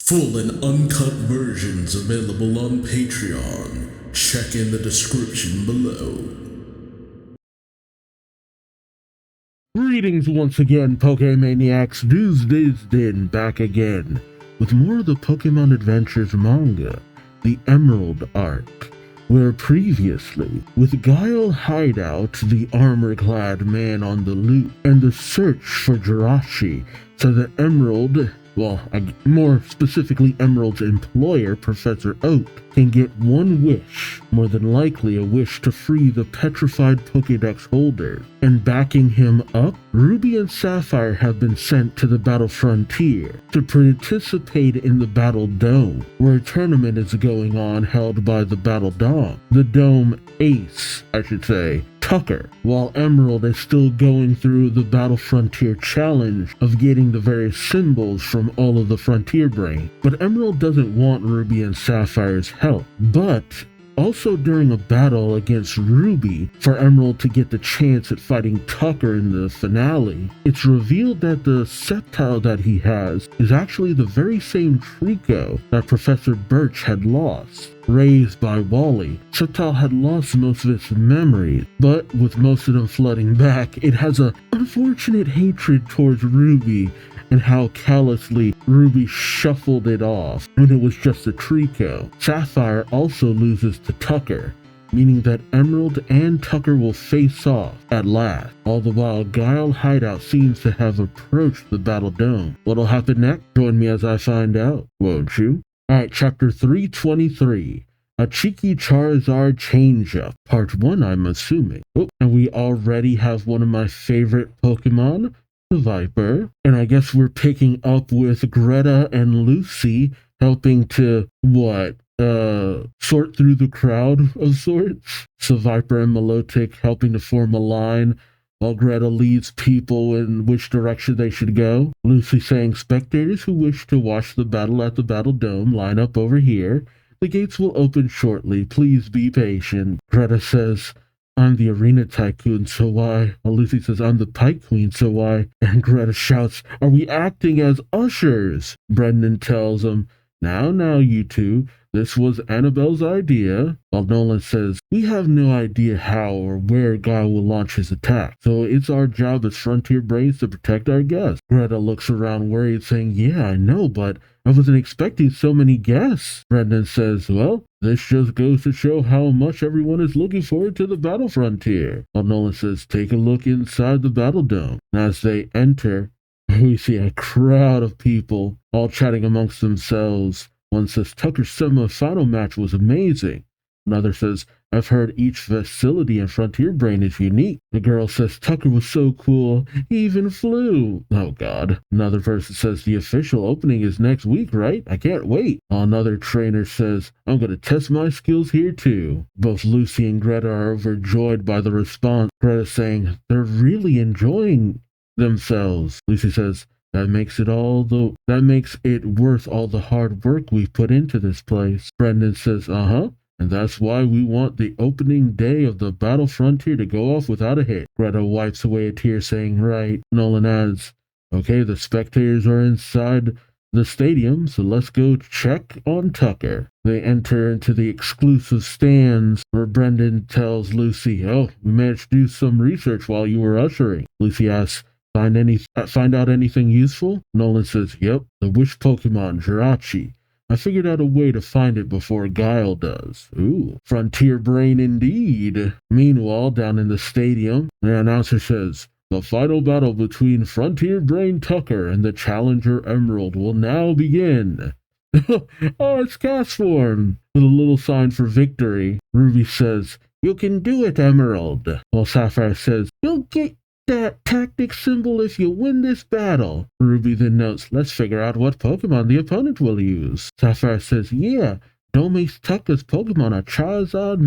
Full and uncut versions available on Patreon. Check in the description below. Greetings once again, Pokemaniacs. Duuz-Diz-Din back again with more of the Pokemon Adventures manga, the Emerald arc, where previously, with Guile Hideout, the armor-clad man on the loot, and the search for Jirachi, so that Emerald, more specifically Emerald's employer, Professor Oak, can get one wish, more than likely a wish to free the petrified Pokédex holder. And backing him up, Ruby and Sapphire have been sent to the Battle Frontier to participate in the Battle Dome, where a tournament is going on held by the Battle Dome. The Dome Ace, Tucker, while Emerald is still going through the Battle Frontier challenge of getting the various symbols from all of the Frontier Brain. But Emerald doesn't want Ruby and Sapphire's help, but also during a battle against Ruby for Emerald to get the chance at fighting Tucker in the finale, it's revealed that the Sceptile that he has is actually the very same Trico that Professor Birch had lost. Raised by Wally, Sceptile had lost most of its memories, but with most of them flooding back, it has an unfortunate hatred towards Ruby and how callously Ruby shuffled it off when it was just a Trico. Sapphire also loses to Tucker, meaning that Emerald and Tucker will face off at last. All the while, Guile Hideout seems to have approached the Battle Dome. What'll happen next? Join me as I find out, won't you? Alright, chapter 323. A cheeky Charizard change-up. Part 1, I'm assuming. Oh, and we already have one of my favorite Pokemon, the Viper. And I guess we're picking up with Greta and Lucy helping to, sort through the crowd of sorts. So Viper and Milotic helping to form a line while Greta leads people in which direction they should go. Lucy saying, spectators who wish to watch the battle at the Battle Dome, line up over here. The gates will open shortly. Please be patient. Greta says, I'm the Arena Tycoon, so why? Well, Lucy says, I'm the Pike Queen, so why? And Greta shouts, are we acting as ushers? Brendan tells him, now, you two. This was Annabelle's idea. While Nolan says, we have no idea how or where Guile will launch his attack, so it's our job as Frontier Brains to protect our guests. Greta looks around worried, saying, yeah, I know, but I wasn't expecting so many guests. Brendan says, well, this just goes to show how much everyone is looking forward to the Battle Frontier. While Nolan says, take a look inside the Battle Dome. And as they enter, we see a crowd of people all chatting amongst themselves. One says, Tucker's semi-final match was amazing. Another says, I've heard each facility in Frontier Brain is unique. The girl says, Tucker was so cool, he even flew. Oh god. Another person says, the official opening is next week, right? I can't wait. Another trainer says, I'm gonna test my skills here too. Both Lucy and Greta are overjoyed by the response. Greta saying, they're really enjoying themselves. Lucy says, that makes it worth all the hard work we've put into this place. Brendan says, and that's why we want the opening day of the Battle Frontier to go off without a hit. Greta wipes away a tear saying, right. Nolan adds, okay, the spectators are inside the stadium, so let's go check on Tucker. They enter into the exclusive stands where Brendan tells Lucy, we managed to do some research while you were ushering. Lucy asks, Find out anything useful? Nolan says, yep, the wish Pokemon, Jirachi. I figured out a way to find it before Guile does. Ooh, Frontier Brain indeed. Meanwhile, down in the stadium, the announcer says, the final battle between Frontier Brain Tucker and the challenger Emerald will now begin. Oh, it's Castform! With a little sign for victory. Ruby says, you can do it, Emerald. While Sapphire says, you'll get that tactic symbol if you win this battle. Ruby then notes, let's figure out what Pokemon the opponent will use. Sapphire says, yeah, don't make Tucker's Pokemon a Charizard,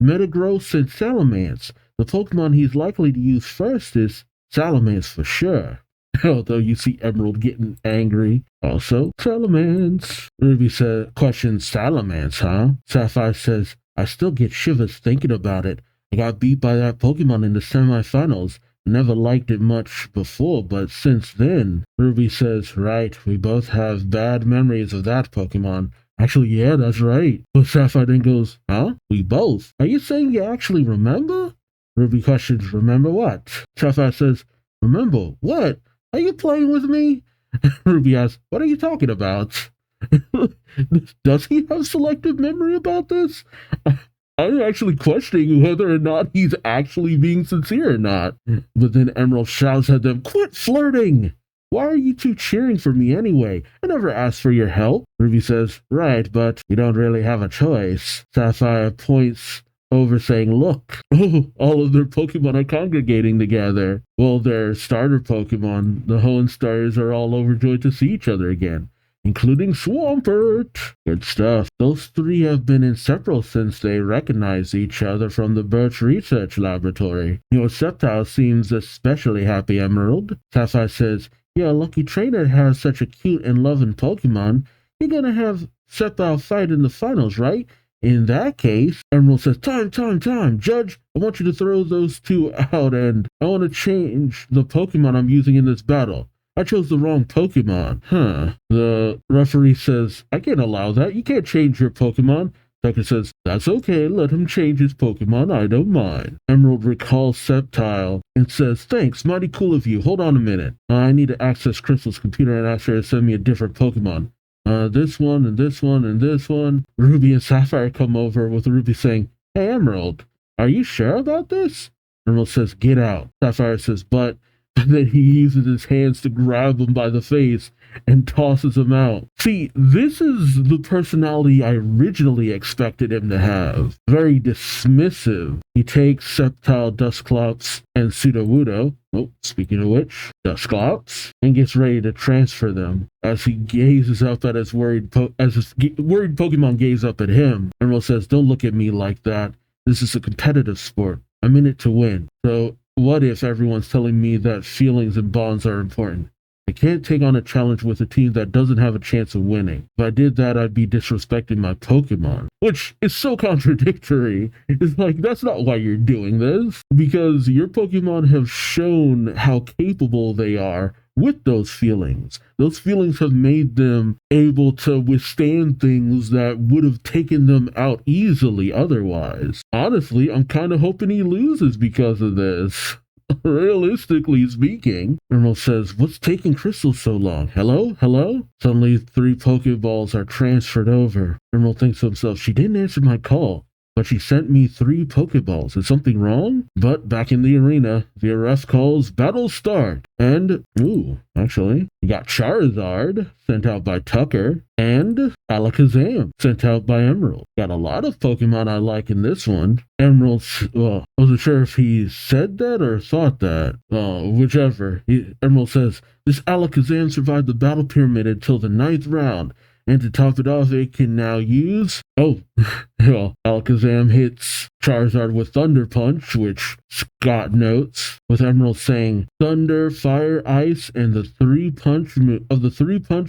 Metagross, and Salamence. The Pokemon he's likely to use first is Salamence for sure. Although you see Emerald getting angry. Also, Salamence. Ruby questions Salamence, huh? Sapphire says, I still get shivers thinking about it. I got beat by that Pokemon in the semifinals. never liked it much before, but since then, Ruby says, right, we both have bad memories of that Pokemon. Actually, yeah, that's right. But Sapphire then goes, huh? We both? Are you saying you actually remember? Ruby questions, remember what? Sapphire says, remember what? Are you playing with me? Ruby asks, what are you talking about? Does he have selective memory about this? I'm actually questioning whether or not he's actually being sincere or not. But then Emerald shouts at them, quit flirting! Why are you two cheering for me anyway? I never asked for your help. Ruby says, right, but you don't really have a choice. Sapphire points over saying, look, all of their Pokemon are congregating together. Well, their starter Pokemon, the Hoenn are all overjoyed to see each other again, including Swampert. Good stuff. Those three have been inseparable since they recognized each other from the Birch Research Laboratory. Your Sceptile seems especially happy, Emerald. Sapphire says, yeah, lucky trainer has such a cute and loving Pokemon. You're gonna have Sceptile fight in the finals, right? In that case, Emerald says, time. Judge, I want you to throw those two out and I want to change the Pokemon I'm using in this battle. I chose the wrong Pokemon. The referee says, I can't allow that. You can't change your Pokemon. Tucker says, that's okay. Let him change his Pokemon. I don't mind. Emerald recalls Sceptile and says, thanks. Mighty cool of you. Hold on a minute. I need to access Crystal's computer and ask her to send me a different Pokemon. This one and this one and this one. Ruby and Sapphire come over with Ruby saying, hey, Emerald, are you sure about this? Emerald says, get out. Sapphire says, but then he uses his hands to grab him by the face and tosses him out. See, this is the personality I originally expected him to have. Very dismissive. He takes Sceptile, Dusclops, and Sudowoodo, speaking of which, Dusclops, and gets ready to transfer them. As he gazes up at his worried Pokemon gaze up at him, Emerald says, don't look at me like that. This is a competitive sport. I'm in it to win. So what if everyone's telling me that feelings and bonds are important? I can't take on a challenge with a team that doesn't have a chance of winning. If I did that, I'd be disrespecting my Pokemon, which is so contradictory. It's like, that's not why you're doing this, because your Pokemon have shown how capable they are with those feelings. Those feelings have made them able to withstand things that would have taken them out easily otherwise. Honestly, I'm kind of hoping he loses because of this. Realistically speaking, Emerald says, what's taking Crystal so long? Hello? Suddenly, 3 Pokeballs are transferred over. Emerald thinks to himself, she didn't answer my call, but she sent me 3 Pokeballs. Is something wrong? But back in the arena, the ref calls battle start. And, actually, you got Charizard, sent out by Tucker, and Alakazam, sent out by Emerald. Got a lot of Pokemon I like in this one. Emerald, I wasn't sure if he said that or thought that. Whichever. Emerald says, this Alakazam survived the battle pyramid until the 9th round. And to top it off, it can now use... Alakazam hits Charizard with Thunder Punch, which Scott notes, with Emerald saying, Thunder, Fire, Ice, and the 3 punch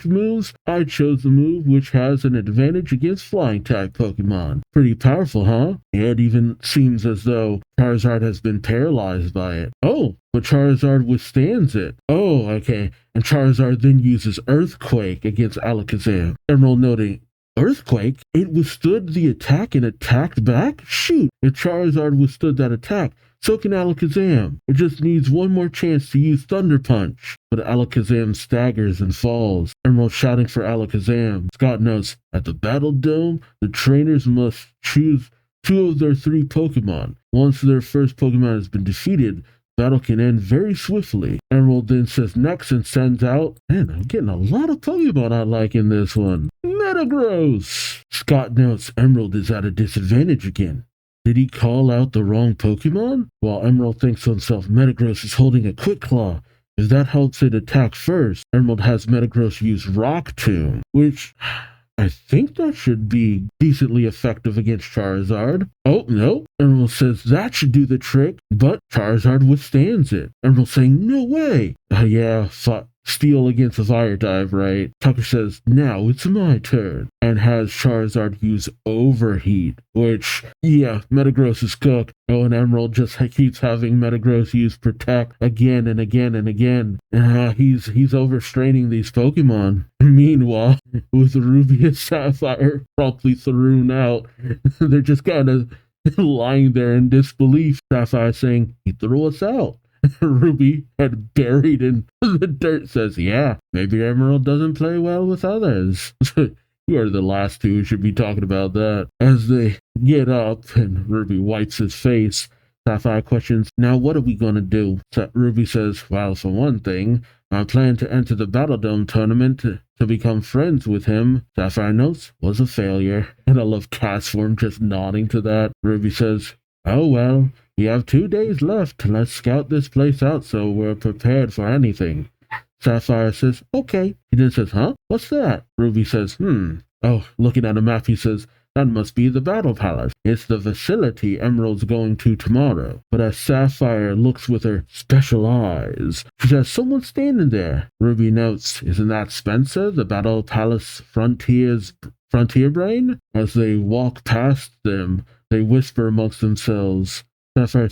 moves, I chose the move which has an advantage against flying type Pokemon. Pretty powerful, huh? It even seems as though Charizard has been paralyzed by it. But Charizard withstands it. Okay. And Charizard then uses Earthquake against Alakazam. Emerald noting, Earthquake? It withstood the attack and attacked back? Shoot! If Charizard withstood that attack, so can Alakazam. It just needs one more chance to use Thunder Punch. But Alakazam staggers and falls. Emerald shouting for Alakazam. Scott notes, at the Battle Dome, the trainers must choose 2 of their 3 Pokemon. Once their first Pokemon has been defeated, battle can end very swiftly. Emerald then says next and sends out, man, I'm getting a lot of Pokemon I like in this one. Metagross! Scott notes Emerald is at a disadvantage again. Did he call out the wrong Pokemon? While Emerald thinks to himself, Metagross is holding a Quick Claw. If that helps it attack first, Emerald has Metagross use Rock Tomb, which... I think that should be decently effective against Charizard. No. Emerald says that should do the trick, but Charizard withstands it. Emerald saying, no way. Steel against a fire type, right? Tucker says, now it's my turn, and has Charizard use Overheat, which, yeah, Metagross is cooked. Oh, and Emerald just keeps having Metagross use Protect again and again and again. He's overstraining these Pokemon. Meanwhile, with Ruby and Sapphire promptly thrown out, they're just kind of lying there in disbelief. Sapphire saying, he threw us out. Ruby, head buried in the dirt, says, yeah, maybe Emerald doesn't play well with others. You are the last two who should be talking about that. As they get up and Ruby wipes his face, Sapphire questions, now what are we going to do? Ruby says, well, for one thing, I plan to enter the Battle Dome tournament to become friends with him. Sapphire notes, was a failure. And I love Castform just nodding to that. Ruby says, oh well, we have 2 days left. Let's scout this place out so we're prepared for anything. Sapphire says, okay. He then says, huh? What's that? Ruby says, Oh, looking at a map, he says, that must be the Battle Palace. It's the facility Emerald's going to tomorrow. But as Sapphire looks with her special eyes, she says, someone's standing there. Ruby notes, isn't that Spencer, the Battle Palace frontier brain? As they walk past them, they whisper amongst themselves. Sapphire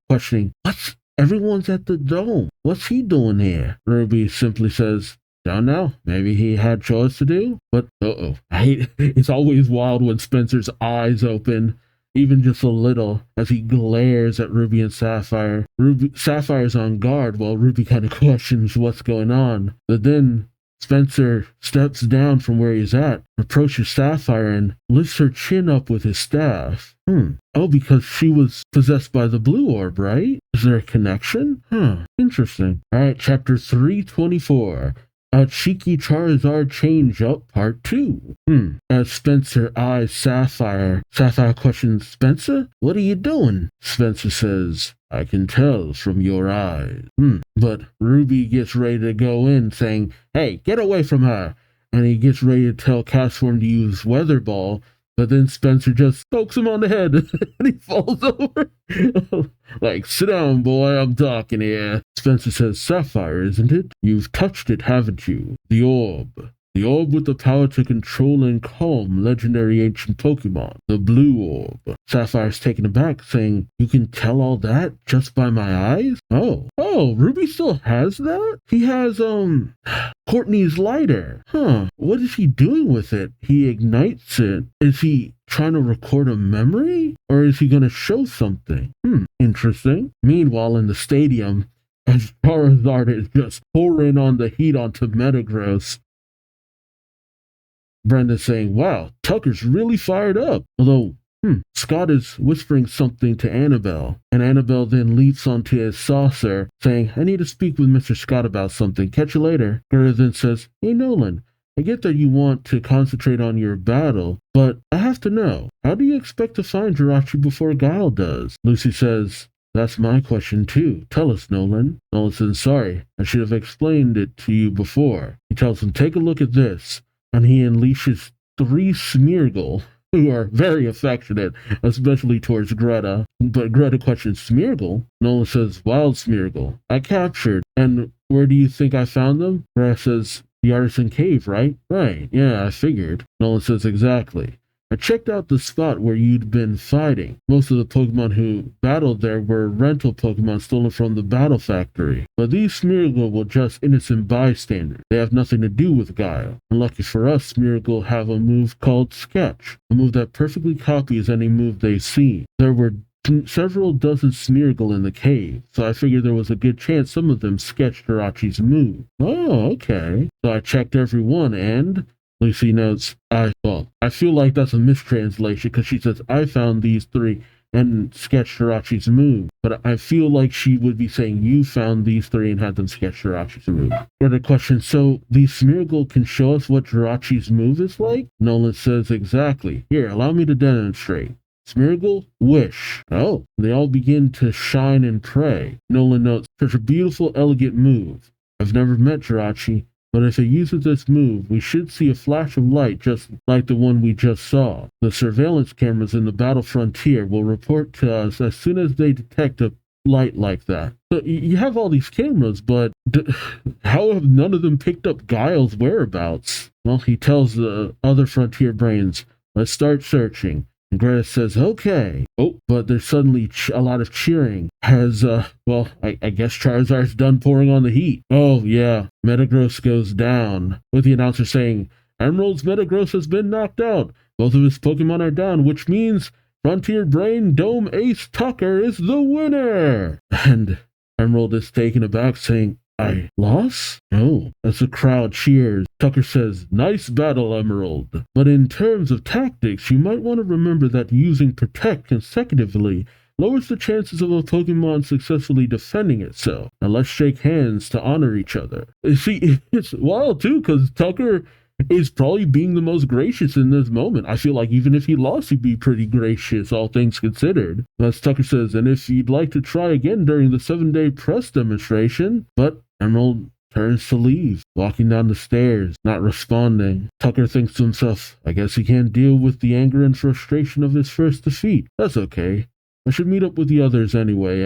questioning, what? Everyone's at the dome. What's he doing here? Ruby simply says, don't know. Maybe he had chores to do. But, it's always wild when Spencer's eyes open, even just a little, as he glares at Ruby and Sapphire. Sapphire's on guard while Ruby kind of questions what's going on. But then Spencer steps down from where he's at, approaches Sapphire, and lifts her chin up with his staff. Oh, because she was possessed by the blue orb, right? Is there a connection? Interesting. Alright, chapter 324. A cheeky Charizard change-up, part 2. As Spencer eyes Sapphire questions, Spencer, what are you doing? Spencer says, I can tell from your eyes. But Ruby gets ready to go in, saying, hey, get away from her. And he gets ready to tell Castform to use Weather Ball, but then Spencer just pokes him on the head and he falls over. Like, sit down, boy, I'm talking here. Spencer says, Sapphire, isn't it? You've touched it, haven't you? The orb. The orb with the power to control and calm legendary ancient Pokemon. The blue orb. Sapphire's taken aback, saying, you can tell all that just by my eyes? Oh, Ruby still has that? He has, Courtney's lighter. What is he doing with it? He ignites it. Is he trying to record a memory? Or is he going to show something? Interesting. Meanwhile, in the stadium, as Charizard is just pouring on the heat onto Metagross, Brenda's saying, wow, Tucker's really fired up. Although, Scott is whispering something to Annabelle, and Annabelle then leaps onto his saucer, saying, I need to speak with Mr. Scott about something. Catch you later. Gerda then says, hey, Nolan, I get that you want to concentrate on your battle, but I have to know, how do you expect to find Jirachi before Guile does? Lucy says, that's my question too. Tell us, Nolan. Nolan says, sorry, I should have explained it to you before. He tells him, take a look at this. And he unleashes 3 Smeargle, who are very affectionate, especially towards Greta. But Greta questions, Smeargle? Nolan says, wild Smeargle. I captured. And where do you think I found them? Greta says, the Artisan Cave, right? Right, yeah, I figured. Nolan says, exactly. I checked out the spot where you'd been fighting. Most of the Pokemon who battled there were rental Pokemon stolen from the Battle Factory. But these Smeargle were just innocent bystanders. They have nothing to do with Guile. And lucky for us, Smeargle have a move called Sketch, a move that perfectly copies any move they see. There were several dozen Smeargle in the cave, so I figured there was a good chance some of them sketched Jirachi's move. Oh, okay. So I checked every one and... Lucy notes, I feel like that's a mistranslation because she says, I found these 3 and sketched Jirachi's move. But I feel like she would be saying, you found these 3 and had them sketch Jirachi's move. Another question, so these Smeargle can show us what Jirachi's move is like? Nolan says, exactly. Here, allow me to demonstrate. Smeargle, wish. Oh, they all begin to shine and pray. Nolan notes, such a beautiful, elegant move. I've never met Jirachi, but if it uses this move, we should see a flash of light just like the one we just saw. The surveillance cameras in the battle frontier will report to us as soon as they detect a light like that. So you have all these cameras, but how have none of them picked up Guile's whereabouts? Well, he tells the other Frontier Brains, let's start searching. And Greta says, okay. Oh, but there's suddenly a lot of cheering as, I guess Charizard's done pouring on the heat. Oh, yeah. Metagross goes down, with the announcer saying, Emerald's Metagross has been knocked out. Both of his Pokemon are down, which means Frontier Brain Dome Ace Tucker is the winner. And Emerald is taken aback, saying, I lost? No. As the crowd cheers, Tucker says, nice battle, Emerald. But in terms of tactics, you might want to remember that using Protect consecutively lowers the chances of a Pokemon successfully defending itself. Now let's shake hands to honor each other. See, it's wild too, because Tucker is probably being the most gracious in this moment. I feel like even if he lost, he'd be pretty gracious, all things considered. As Tucker says, and if you'd like to try again during the 7-day press demonstration, but Emerald turns to leave, walking down the stairs, not responding. Tucker thinks to himself, I guess he can't deal with the anger and frustration of his first defeat. That's okay. I should meet up with the others anyway,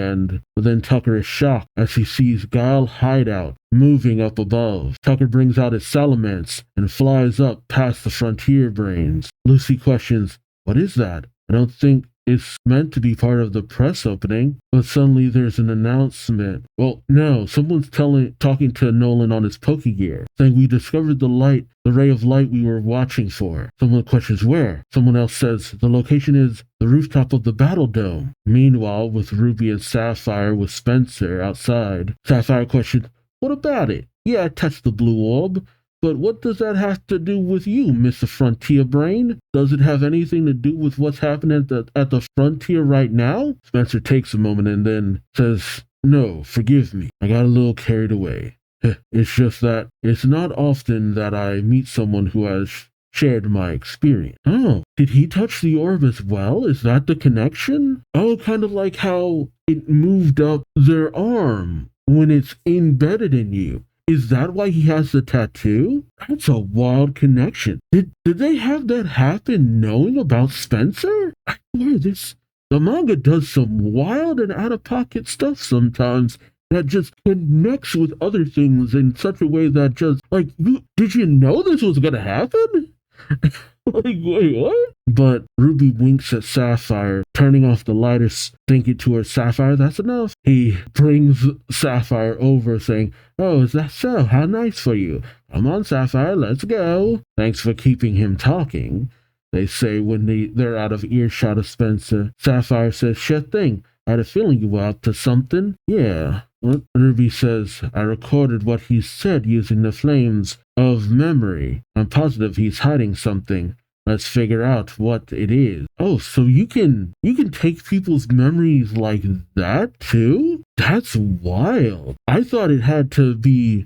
but then Tucker is shocked as he sees Guile Hideout moving up above. Tucker brings out his Salamence and flies up past the Frontier Brains. Lucy questions, what is that? I don't think it's meant to be part of the press opening, but suddenly there's an announcement. Well, no, someone's talking to Nolan on his Pokegear, saying we discovered the ray of light we were watching for. Someone questions where. Someone else says the location is the rooftop of the Battle Dome. Meanwhile, with Ruby and Sapphire with Spencer outside, Sapphire questioned, what about it? Yeah, I touched the blue orb. But what does that have to do with you, Mr. Frontier Brain? Does it have anything to do with what's happening at the frontier right now? Spencer takes a moment and then says, no, forgive me. I got a little carried away. It's just that it's not often that I meet someone who has shared my experience. Oh, did he touch the orb as well? Is that the connection? Oh, kind of like how it moved up their arm when it's embedded in you. Is that why he has the tattoo? That's a wild connection. Did they have that happen knowing about Spencer? I swear the manga does some wild and out-of-pocket stuff sometimes that just connects with other things in such a way that just, did you know this was gonna happen? Wait, what? But Ruby winks at Sapphire, turning off the lighter, thinking to her, Sapphire, that's enough. He brings Sapphire over, saying, oh, is that so? How nice for you. Come on, Sapphire, let's go. Thanks for keeping him talking, they say when they're out of earshot of Spencer. Sapphire says, sure thing. I had a feeling you were up to something. Yeah. Ruby says, I recorded what he said using the flames of memory. I'm positive he's hiding something. Let's figure out what it is. Oh, so you can take people's memories like that too? That's wild. I thought it had to be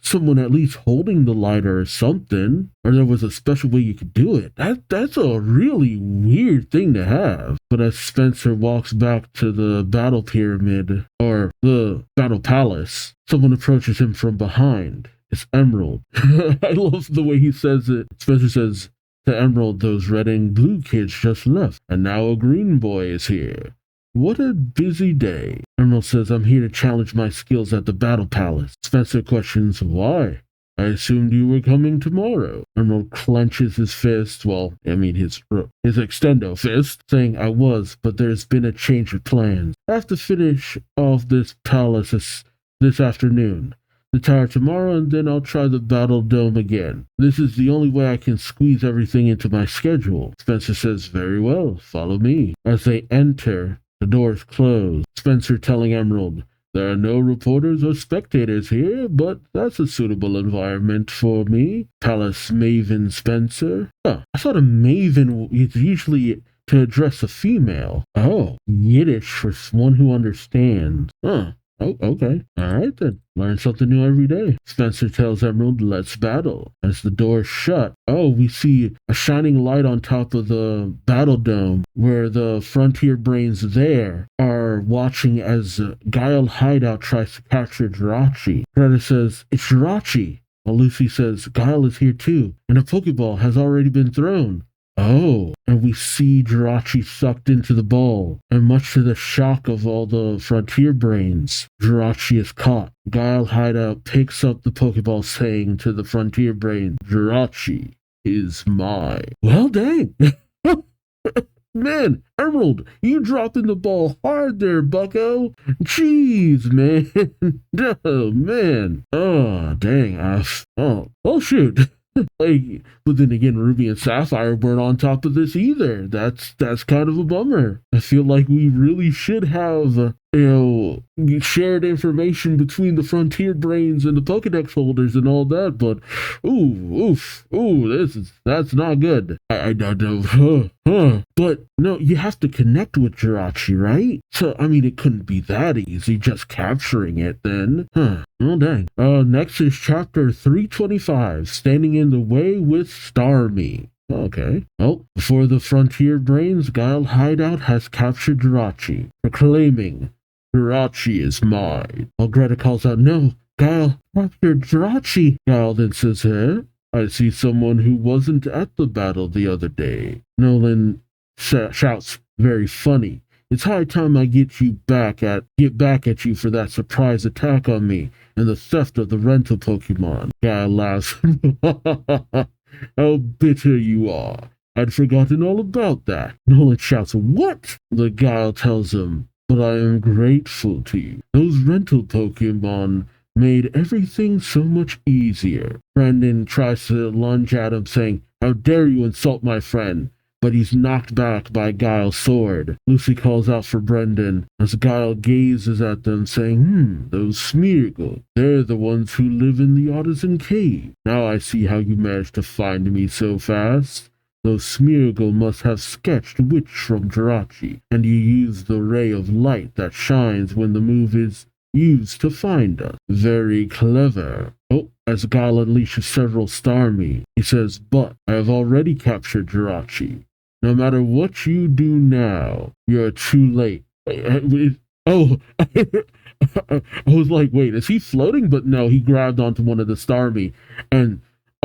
someone at least holding the lighter or something, or there was a special way you could do it. That's a really weird thing to have. But as Spencer walks back to the battle pyramid, or the battle palace, someone approaches him from behind. It's Emerald. I love the way he says it. Spencer says to Emerald, those red and blue kids just left, and now a green boy is here. What a busy day. Emerald says, I'm here to challenge my skills at the Battle Palace. Spencer questions, why? I assumed you were coming tomorrow. Emerald clenches his fist, his extendo fist, saying, I was, but there's been a change of plans. I have to finish off this palace this afternoon. The tower tomorrow, and then I'll try the Battle Dome again. This is the only way I can squeeze everything into my schedule. Spencer says, very well, follow me. As they enter, the doors close. Spencer telling Emerald, there are no reporters or spectators here, but that's a suitable environment for me. Palace Maven Spencer. Oh, I thought a Maven is usually to address a female. Oh, Yiddish for one who understands. Huh. Oh, okay. All right then. Learn something new every day. Spencer tells Emerald, let's battle. As the doors shut, we see a shining light on top of the battle dome where the Frontier Brains there are watching as Guile Hideout tries to capture Jirachi. Greta says, it's Jirachi. While Lucy says, Guile is here too, and a Pokeball has already been thrown. Oh, and we see Jirachi sucked into the bowl, and much to the shock of all the Frontier brains, Jirachi is caught. Guile Hideout picks up the Pokeball saying to the Frontier brain, Jirachi is mine. Well, dang. Man, Emerald, you dropping the ball hard there, bucko. Jeez, man. Oh, man. Oh, dang. Oh, shoot. Like, but then again, Ruby and Sapphire weren't on top of this either. That's kind of a bummer. I feel like we really should have, shared information between the Frontier brains and the Pokedex holders and all that. But, that's not good. I don't know. But no, you have to connect with Jirachi, right? So I mean, it couldn't be that easy just capturing it then. Oh dang. Next is chapter 325, Standing in the Way with Starmie. Okay. Well, before the Frontier brains, Guile Hideout has captured Jirachi, proclaiming, Jirachi is mine. While Greta calls out, no, Guile captured Jirachi. Guile then says, I see someone who wasn't at the battle the other day. Nolan shouts, very funny. It's high time I get back at you for that surprise attack on me and the theft of the rental Pokemon. Guile laughs. How bitter you are. I'd forgotten all about that. Nolan shouts, what? The Guile tells him, but I am grateful to you. Those rental Pokemon made everything so much easier. Brendan tries to lunge at him, saying, how dare you insult my friend? But he's knocked back by Guile's sword. Lucy calls out for Brendan as Guile gazes at them, saying, those Smeargle, they're the ones who live in the Artisan Cave. Now I see how you managed to find me so fast. Those Smeargle must have sketched Witch from Jirachi, and you used the ray of light that shines when the move is used to find us. Very clever. Oh, as Guile unleashes several Starmie, he says, but I have already captured Jirachi. No matter what you do now, you're too late. Oh, I was like, wait, is he floating? But no, he grabbed onto one of the Starmie. And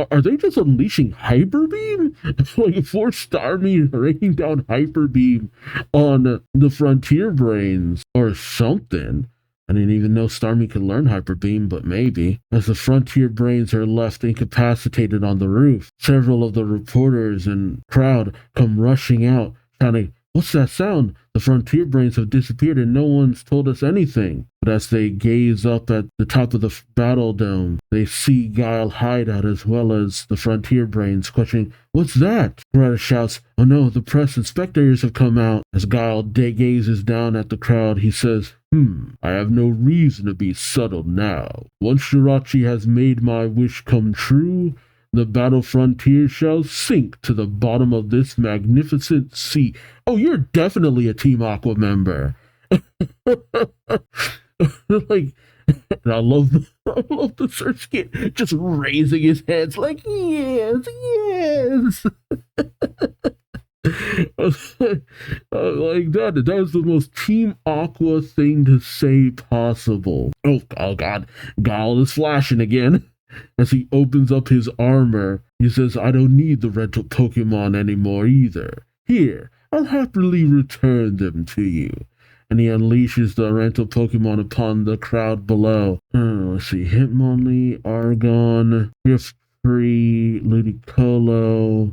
are they just unleashing Hyper Beam? Like 4 Starmie raining down Hyper Beam on the Frontier brains or something. I didn't even know Starmie could learn Hyper Beam, but maybe. As the Frontier brains are left incapacitated on the roof, several of the reporters and crowd come rushing out, shouting, what's that sound? The Frontier brains have disappeared and no one's told us anything. But as they gaze up at the top of the battle dome, they see Guile Hideout as well as the Frontier brains, questioning, what's that? Greta shouts, oh no, the press and spectators have come out. As Guile gazes down at the crowd, he says, I have no reason to be subtle now. Once Jirachi has made my wish come true, the battle frontier shall sink to the bottom of this magnificent sea. Oh, you're definitely a Team Aqua member. Like, I love the search kit just raising his hands like, yes. Like that was the most Team Aqua thing to say possible. Oh god, Guile is flashing again. As he opens up his armor, he says, I don't need the rental Pokemon anymore either. Here, I'll happily return them to you. And he unleashes the rental Pokemon upon the crowd below. Let's see, Hitmonlee, Argon, Free, Ludicolo,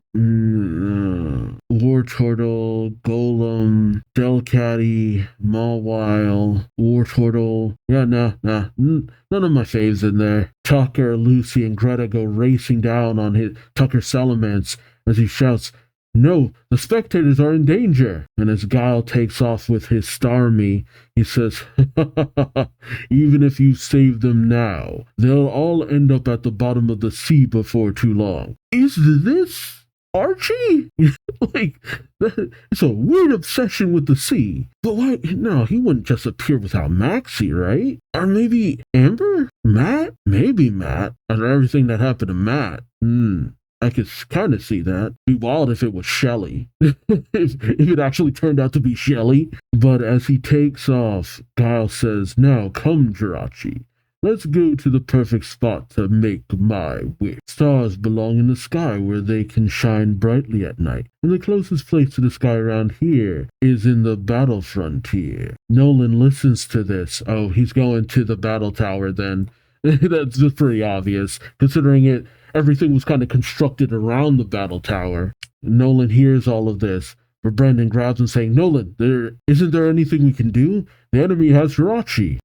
Wartortle, Golem, Delcatty, Mawile, Wartortle. Yeah, nah, none of my faves in there. Tucker, Lucy, and Greta go racing down on his Tucker Salamence as he shouts, no, the spectators are in danger. And as Guile takes off with his Starmie, he says, even if you save them now, they'll all end up at the bottom of the sea before too long. Is this Archie? Like, it's a weird obsession with the sea. But why? No, he wouldn't just appear without Maxie, right? Or maybe Amber? Matt? Maybe Matt. After everything that happened to Matt. I could kind of see that. It'd be wild if it was Shelly. if it actually turned out to be Shelly. But as he takes off, Guile says, now come, Jirachi. let's go to the perfect spot to make my wish. Stars belong in the sky where they can shine brightly at night, and the closest place to the sky around here is in the battle frontier. Nolan listens to this. Oh, he's going to the battle tower then. That's just pretty obvious, considering everything was kind of constructed around the battle tower. Nolan hears all of this, but Brandon grabs him saying, Nolan, isn't there anything we can do? The enemy has Jirachi.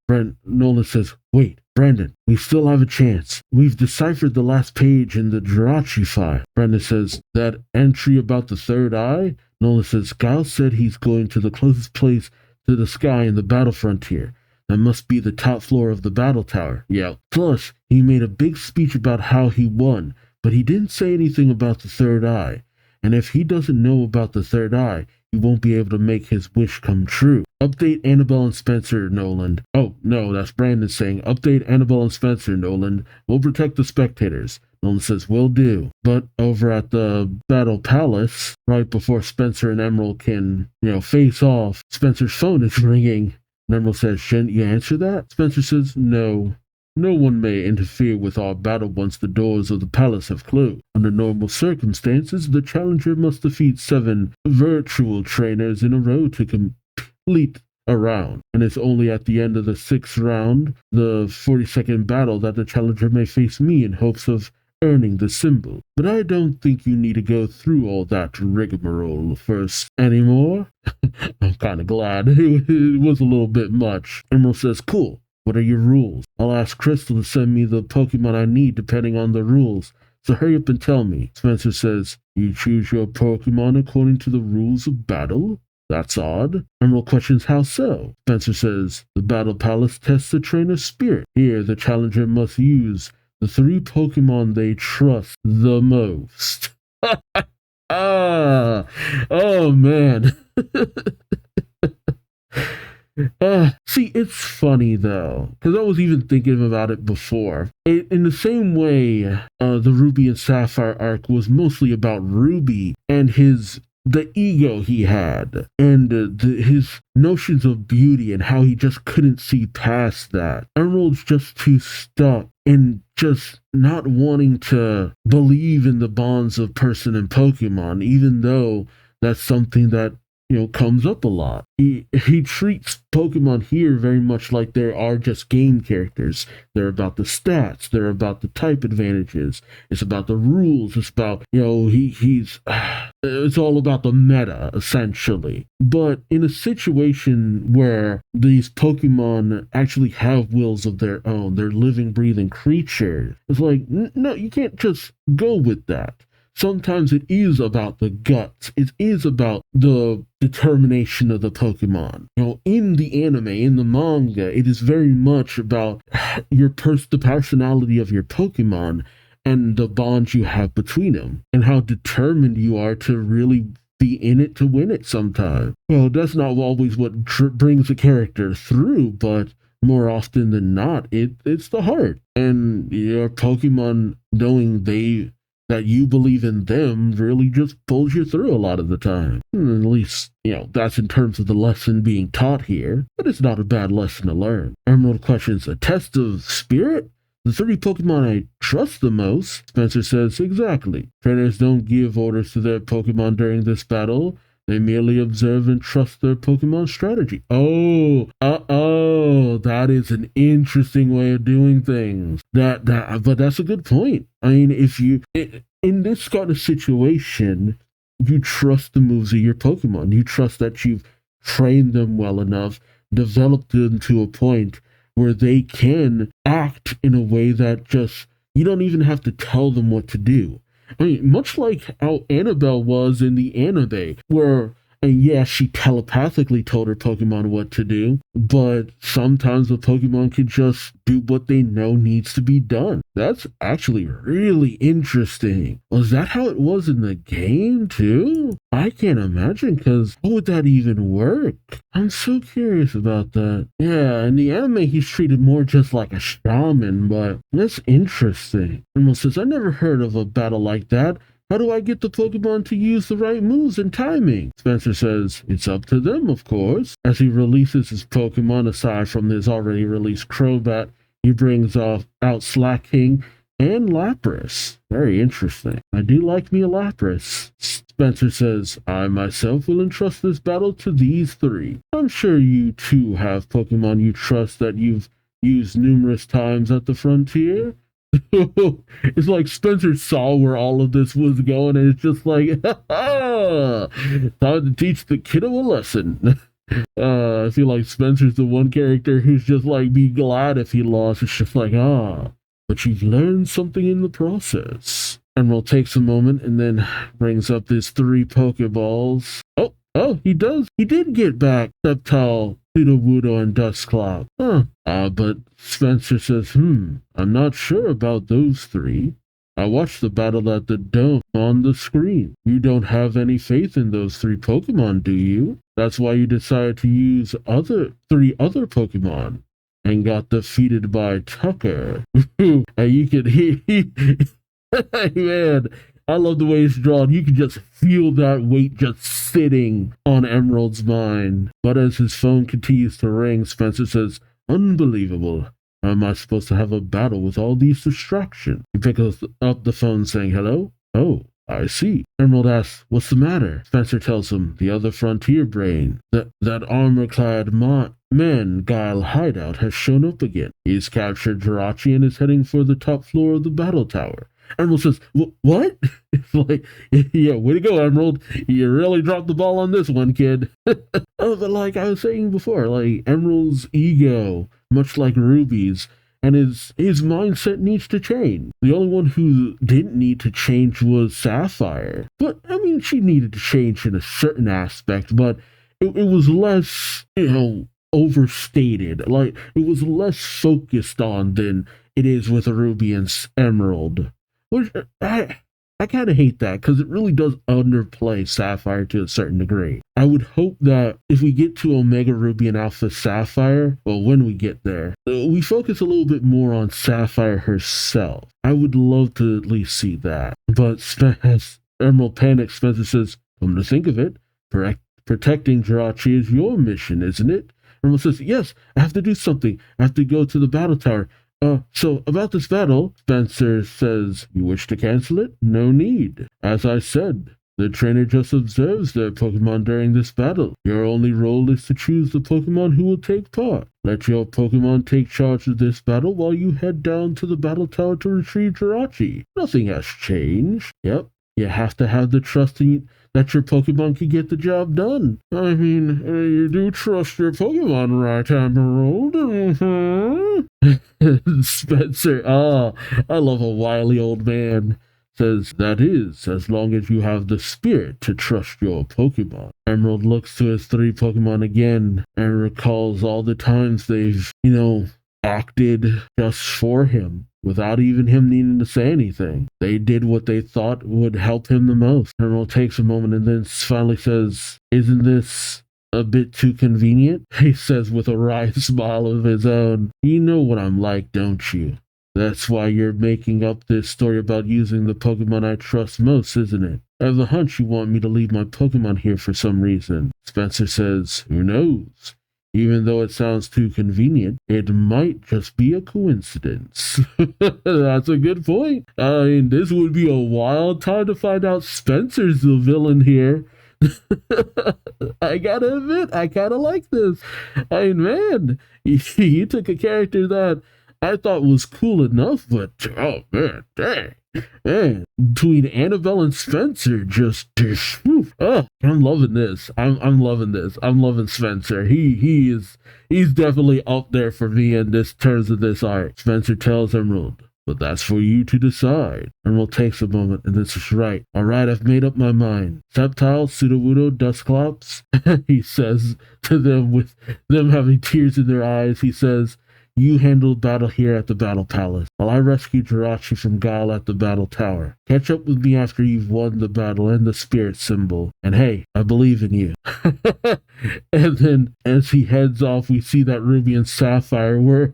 Nolan says, wait, Brandon, we still have a chance. We've deciphered the last page in the Jirachi file. Brandon says, that entry about the third eye? Nolan says, Guile said he's going to the closest place to the sky in the battle frontier. That must be the top floor of the battle tower. Yeah. Plus, he made a big speech about how he won, but he didn't say anything about the third eye. And if he doesn't know about the third eye, he won't be able to make his wish come true. Update Annabelle and Spencer, Nolan. Oh, no, that's Brandon saying, update Annabelle and Spencer, Nolan. We'll protect the spectators. Nolan says, will do. But over at the Battle Palace, right before Spencer and Emerald can, face off, Spencer's phone is ringing. And Emerald says, shouldn't you answer that? Spencer says, no. No one may interfere with our battle once the doors of the palace have closed. Under normal circumstances, the challenger must defeat 7 virtual trainers in a row to complete a round. And it's only at the end of the 6th round, the 42nd battle, that the challenger may face me in hopes of earning the symbol. But I don't think you need to go through all that rigmarole first anymore. I'm kind of glad. It was a little bit much. Emerald says, cool. What are your rules? I'll ask Crystal to send me the Pokemon I need depending on the rules. So hurry up and tell me. Spencer says, you choose your Pokemon according to the rules of battle? That's odd. Emerald questions how so? Spencer says, the Battle Palace tests the trainer's spirit. Here, the challenger must use the 3 Pokemon they trust the most. Oh man. See, it's funny though, because I was even thinking about it before. In the same way, the Ruby and Sapphire arc was mostly about Ruby and the ego he had, and his notions of beauty and how he just couldn't see past that. Emerald's just too stuck in just not wanting to believe in the bonds of person and Pokemon, even though that's something that comes up a lot. He treats Pokemon here very much like they are just game characters. They're about the stats. They're about the type advantages. It's about the rules. It's about, it's all about the meta, essentially. But in a situation where these Pokemon actually have wills of their own, they're living, breathing creatures, it's like, no, you can't just go with that. Sometimes it is about the guts. It is about the determination of the Pokemon. In the anime, in the manga, it is very much about the personality of your Pokemon and the bonds you have between them, and how determined you are to really be in it to win it sometimes. Well, that's not always what brings a character through, but more often than not, it's the heart. And your Pokemon knowing that you believe in them really just pulls you through a lot of the time. At least, that's in terms of the lesson being taught here, but it's not a bad lesson to learn. Emerald questions, a test of spirit? The 3 Pokemon I trust the most? Spencer says, exactly. Trainers don't give orders to their Pokemon during this battle. They merely observe and trust their Pokemon strategy. That is an interesting way of doing things. But that's a good point. I mean, in this kind of situation, you trust the moves of your Pokemon. You trust that you've trained them well enough, developed them to a point where they can act in a way that just, you don't even have to tell them what to do. I mean, much like how Annabelle was in the anime, where, she telepathically told her Pokemon what to do, but sometimes the Pokemon can just do what they know needs to be done. That's actually really interesting. Was that how it was in the game, too? I can't imagine, because how would that even work? I'm so curious about that. Yeah, in the anime, he's treated more just like a shaman, but that's interesting. Emerald says, I never heard of a battle like that. How do I get the Pokemon to use the right moves and timing? Spencer says, it's up to them, of course. As he releases his Pokemon, aside from his already released Crobat, He brings out Slacking and Lapras. Very interesting. I do like me a Lapras. Spencer says, I myself will entrust this battle to these three. I'm sure you too have Pokemon you trust that you've used numerous times at the frontier. It's like Spencer saw where all of this was going, and it's just like, time to teach the kiddo a lesson. I feel like Spencer's the one character who's just like, be glad if he lost. It's just like, but you've learned something in the process. Emerald takes a moment and then brings up his 3 Pokeballs. Oh, he does. He did get back Sceptile, Sudowoodo, and Dusclops. But Spencer says, I'm not sure about those 3. I watched the battle at the dome on the screen. You don't have any faith in those 3 Pokemon, do you? That's why you decided to use 3 other Pokemon and got defeated by Tucker. And you can hear, man, I love the way it's drawn. You can just feel that weight just sitting on Emerald's mind. But as his phone continues to ring, Spencer says, unbelievable. How am I supposed to have a battle with all these distractions? He picks up the phone saying, hello? Oh, I see. Emerald asks, what's the matter? Spencer tells him, the other frontier brain, that armor-clad man Guile hideout has shown up again. He's captured Jirachi and is heading for the top floor of the battle tower. Emerald says, what? It's like, yeah, way to go, Emerald. You really dropped the ball on this one, kid. But like I was saying before, like Emerald's ego, much like Ruby's, and his mindset needs to change. The only one who didn't need to change was Sapphire. But, I mean, she needed to change in a certain aspect, but it was less, overstated. Like, it was less focused on than it is with Ruby and Emerald. Which, I kind of hate that, because it really does underplay Sapphire to a certain degree. I would hope that if we get to Omega Ruby and Alpha Sapphire, well, when we get there, we focus a little bit more on Sapphire herself. I would love to at least see that. But as Emerald panics, Spencer says, come to think of it, protecting Jirachi is your mission, isn't it? Emerald says, yes, I have to do something. I have to go to the battle tower. So about this battle, Spencer says, you wish to cancel it? No need. As I said, the trainer just observes their Pokemon during this battle. Your only role is to choose the Pokemon who will take part. Let your Pokemon take charge of this battle while you head down to the battle tower to retrieve Jirachi. Nothing has changed. Yep, you have to have the trust that your Pokemon can get the job done. I mean, you do trust your Pokemon, right, Emerald? Spencer, I love a wily old man. Says, that is, as long as you have the spirit to trust your Pokemon. Emerald looks to his 3 Pokemon again and recalls all the times they've, acted just for him without even him needing to say anything. They did what they thought would help him the most. Emerald takes a moment and then finally says, isn't this a bit too convenient? He says with a wry smile of his own, you know what I'm like, don't you? That's why you're making up this story about using the Pokemon I trust most, isn't it? I have a hunch you want me to leave my Pokemon here for some reason. Spencer says, who knows? Even though it sounds too convenient, it might just be a coincidence. That's a good point. I mean, this would be a wild time to find out Spencer's the villain here. I gotta admit, I kinda like this. I mean, man, you took a character that I thought was cool enough, but oh man, dang. Man, between Annabelle and Spencer, I'm loving this. I'm loving this. I'm loving Spencer. He's definitely up there for me in this terms of this art. Spencer tells Emerald, but that's for you to decide. Emerald takes a moment, and this is right. All right, I've made up my mind. Sceptile, Sudowoodo, Dusclops. He says to them with them having tears in their eyes. He says, you handle battle here at the Battle Palace, while I rescue Jirachi from Guile at the Battle Tower. Catch up with me after you've won the battle and the spirit symbol. And hey, I believe in you. And then, as he heads off, we see that Ruby and Sapphire were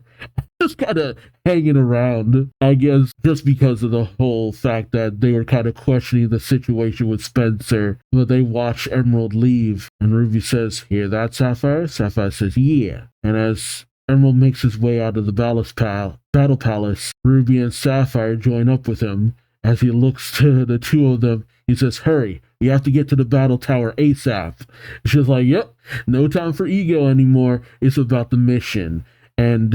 just kind of hanging around, I guess, just because of the whole fact that they were kind of questioning the situation with Spencer. But they watch Emerald leave, and Ruby says, hear that, Sapphire? Sapphire says, yeah. And as Emerald makes his way out of the battle palace. Ruby and Sapphire join up with him. As he looks to the two of them, he says, "Hurry, we have to get to the battle tower ASAP." She's like, "Yep, no time for ego anymore. It's about the mission." And,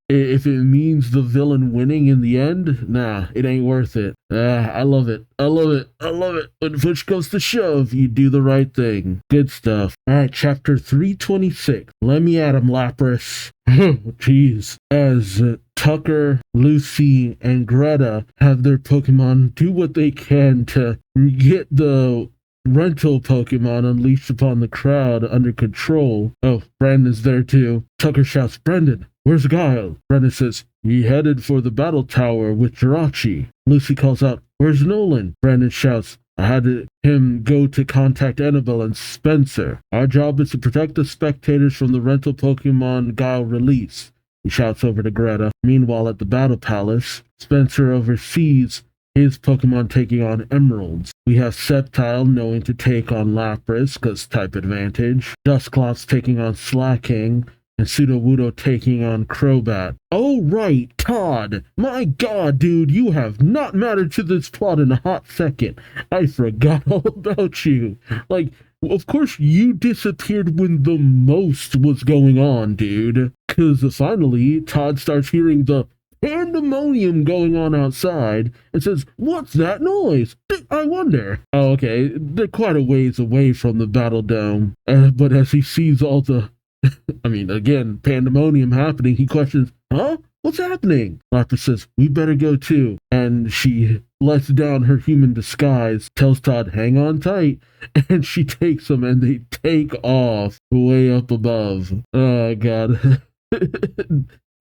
if it means the villain winning in the end, nah, it ain't worth it. I love it. I love it. I love it. When push comes to shove, you do the right thing. Good stuff. All right, chapter 326. Let me at him, Lapras. Jeez. As Tucker, Lucy, and Greta have their Pokemon do what they can to get the rental Pokemon unleashed upon the crowd under control. Oh, Brandon's there too. Tucker shouts, "Brendan, where's Guile?" Brendan says, "He headed for the battle tower with Jirachi." Lucy calls out, "Where's Nolan?" Brandon shouts, "I had him go to contact Annabelle and Spencer. Our job is to protect the spectators from the rental Pokemon Guile release." He shouts over to Greta. Meanwhile, at the battle palace, Spencer oversees his Pokemon taking on Emeralds. We have Sceptile knowing to take on Lapras, because type advantage. Dusclops taking on Slacking, and Sudowoodo taking on Crobat. Oh right, Todd! My god, dude, you have not mattered to this plot in a hot second. I forgot all about you. Like, of course you disappeared when the most was going on, dude. Because finally, Todd starts hearing the pandemonium going on outside and says, "What's that noise? I wonder." Oh, okay, they're quite a ways away from the battle dome. But as he sees all the, again, pandemonium happening, he questions, "Huh? What's happening?" Lapras says, "We better go too." And she lets down her human disguise, tells Todd, "Hang on tight." And she takes him and they take off way up above. Oh, God.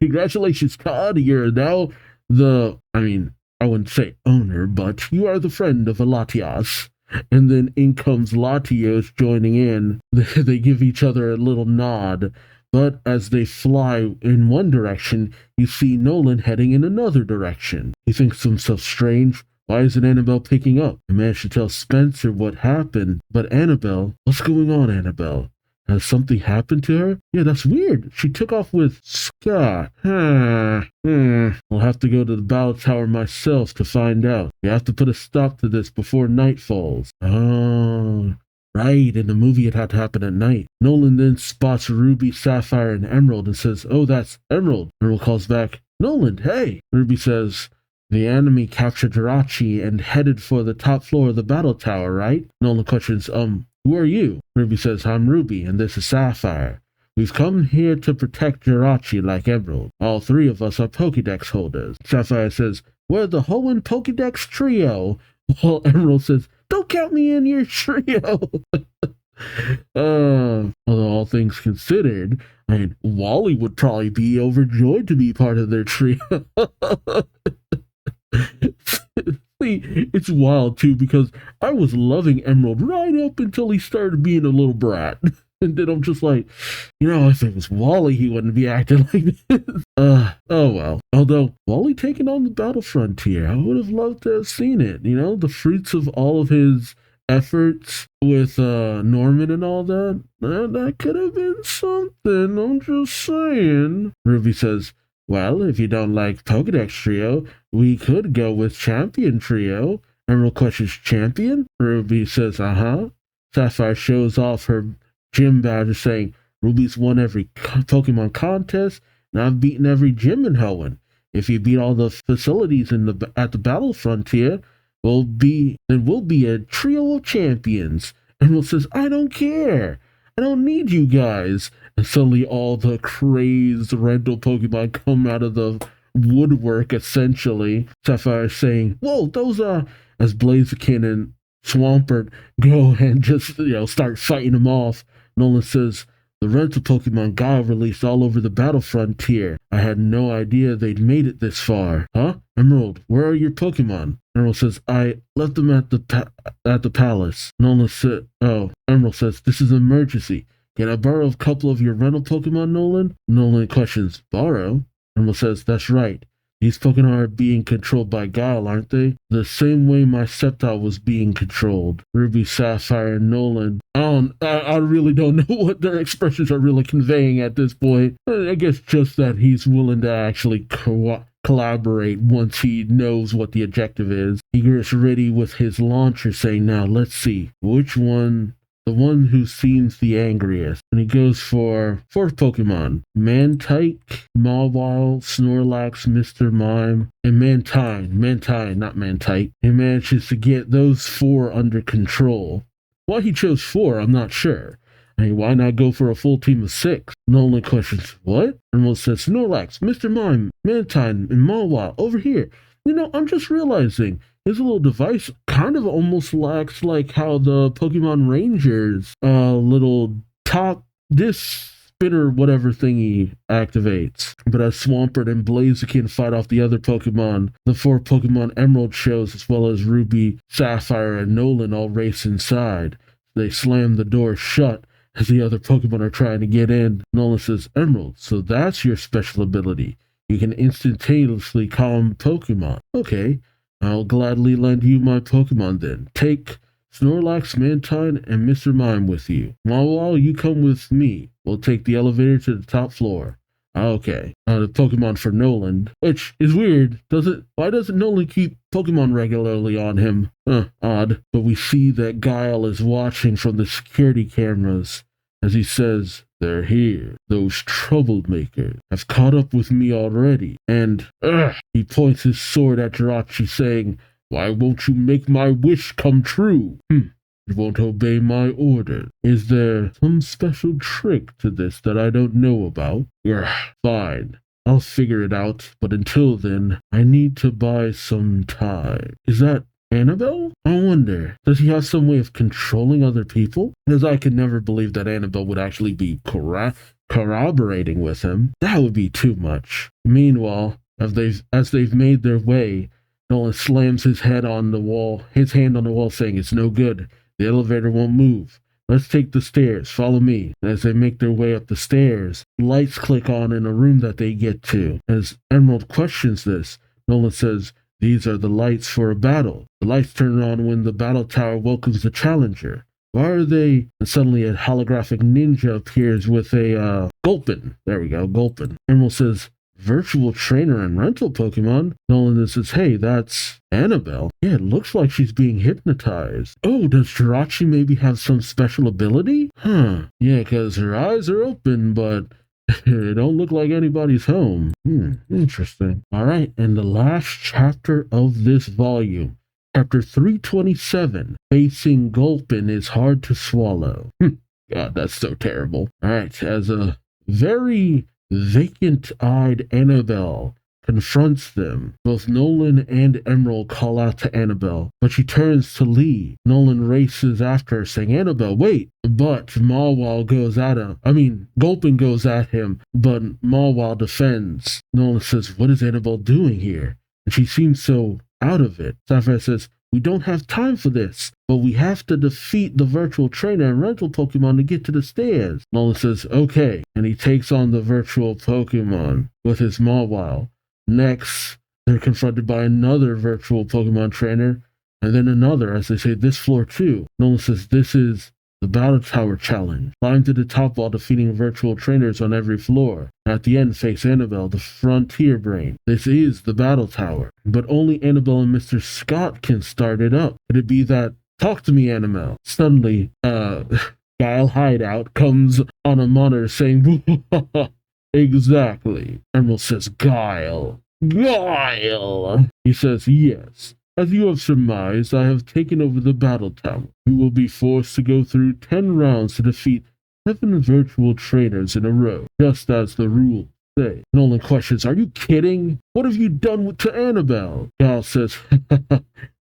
Congratulations, Todd. You're now I wouldn't say owner, but you are the friend of a Latias. And then in comes Latios joining in. They give each other a little nod. But as they fly in one direction, you see Nolan heading in another direction. He thinks to himself, strange. Why isn't Annabelle picking up? I managed to tell Spencer what happened. But Annabelle, what's going on, Annabelle? Has something happened to her? Yeah, that's weird. She took off with Scott. I'll have to go to the battle tower myself to find out. We have to put a stop to this before night falls. Oh, right. In the movie, it had to happen at night. Nolan then spots Ruby, Sapphire, and Emerald and says, "Oh, that's Emerald." Emerald calls back, "Nolan, hey." Ruby says, "The enemy captured Jirachi and headed for the top floor of the battle tower, right?" Nolan questions, "Who are you?" Ruby says, "I'm Ruby, and this is Sapphire. We've come here to protect Jirachi like Emerald. All three of us are Pokédex holders." Sapphire says, "We're the Hoenn Pokédex trio." While Emerald says, "Don't count me in your trio." Although all things considered, Wally would probably be overjoyed to be part of their trio. It's wild too, because I was loving Emerald right up until he started being a little brat. And then I'm just like, if it was Wally, he wouldn't be acting like this. Oh well. Although, Wally taking on the battle frontier, I would have loved to have seen it. The fruits of all of his efforts with Norman and all that, that could have been something. I'm just saying. Ruby says, "Well, if you don't like Pokédex Trio, we could go with Champion Trio." Emerald questions, "Champion?" Ruby says, "Uh-huh." Sapphire shows off her gym badge saying, "Ruby's won every Pokemon contest, and I've beaten every gym in Hoenn. If you beat all the facilities at the battle frontier, we'll be a trio of champions." Emerald says, "I don't care. I don't need you guys." And suddenly all the crazed rental Pokemon come out of the woodwork, essentially. Sapphire saying, "Whoa, those are..." As Blaziken and Swampert go and just, start fighting them off. Nolan says, "The rental Pokemon got released all over the battle frontier. I had no idea they'd made it this far." "Huh? Emerald, where are your Pokemon?" Emerald says, "I left them at the palace." Emerald says, "This is an emergency. Can I borrow a couple of your rental Pokemon, Nolan?" Nolan questions, "Borrow?" Emerald says, "That's right. These Pokemon are being controlled by Guile, aren't they? The same way my Sceptile was being controlled. Ruby, Sapphire, and Nolan. I really don't know what their expressions are really conveying at this point. I guess just that he's willing to actually collaborate once he knows what the objective is. He gets ready with his launcher saying, now let's see, which one, the one who seems the angriest. And he goes for fourth Pokemon, Mantike, Mawile, Snorlax, Mr. Mime, and Mantine, not Mantike. He manages to get those 4 under control. Why he chose 4, I'm not sure. I mean, why not go for a full team of 6? Nolan questions, what? Emerald says, Snorlax, Mr. Mime, Mantine, and Mawile, over here. You know, I'm just realizing his little device kind of almost lacks like how the Pokemon Ranger's little top disc spinner whatever thingy activates. But as Swampert and Blaziken fight off the other Pokemon, the 4 Pokemon Emerald shows as well as Ruby, Sapphire, and Nolan all race inside. They slam the door shut as the other Pokemon are trying to get in. Nolan says, Emerald, so that's your special ability. You can instantaneously calm Pokemon. Okay, I'll gladly lend you my Pokemon then. Take Snorlax, Mantine, and Mr. Mime with you. Mawile, you come with me. We'll take the elevator to the top floor. Okay. The Pokemon for Nolan, which is weird. Why doesn't Nolan keep Pokemon regularly on him? Odd. But we see that Guile is watching from the security cameras as he says, they're here. Those troublemakers have caught up with me already. And, he points his sword at Jirachi saying, why won't you make my wish come true? You won't obey my order. Is there some special trick to this that I don't know about? Fine. I'll figure it out, but until then, I need to buy some time. Is that Annabelle? I wonder, does he have some way of controlling other people? Because I could never believe that Annabelle would actually be corroborating with him. That would be too much. Meanwhile, as they've made their way, Nolan slams his hand on the wall, saying, it's no good. The elevator won't move. Let's take the stairs. Follow me. And as they make their way up the stairs, lights click on in a room that they get to. As Emerald questions this, Nolan says, these are the lights for a battle. The lights turn on when the battle tower welcomes the challenger. Why are they? And suddenly a holographic ninja appears with a Gulpin. There we go, Gulpin. Emerald says, virtual trainer and rental Pokemon. Nolan says, hey, that's Annabelle. Yeah, it looks like she's being hypnotized. Oh, does Jirachi maybe have some special ability? Yeah, because her eyes are open, but it don't look like anybody's home. Interesting. All right, and the last chapter of this volume, chapter 327, facing Gulpin is hard to swallow. God, that's so terrible. All right, as a very vacant-eyed Annabelle confronts them, both Nolan and Emerald call out to Annabelle, but she turns to leave. Nolan races after her, saying, Annabelle, wait! But Mawile Gulpin goes at him, but Mawile defends. Nolan says, what is Annabelle doing here? And she seems so out of it. Sapphire says, we don't have time for this, but we have to defeat the virtual trainer and rental Pokemon to get to the stairs. Nolan says, okay, and he takes on the virtual Pokemon with his Mawile. Next, they're confronted by another virtual Pokemon trainer, and then another, as they say, this floor too. Nolan says, this is the Battle Tower Challenge. Climb to the top while defeating virtual trainers on every floor. At the end, face Annabelle, the Frontier Brain. This is the Battle Tower, but only Annabelle and Mr. Scott can start it up. Could it be that, talk to me, Annabelle? Suddenly, Guile Hideout comes on a monitor saying, exactly. Emerald says, Guile. He says, yes. As you have surmised, I have taken over the battle tower. You will be forced to go through 10 rounds to defeat 7 virtual trainers in a row, just as the rules say. Nolan questions, are you kidding? What have you done to Annabelle? Guile says,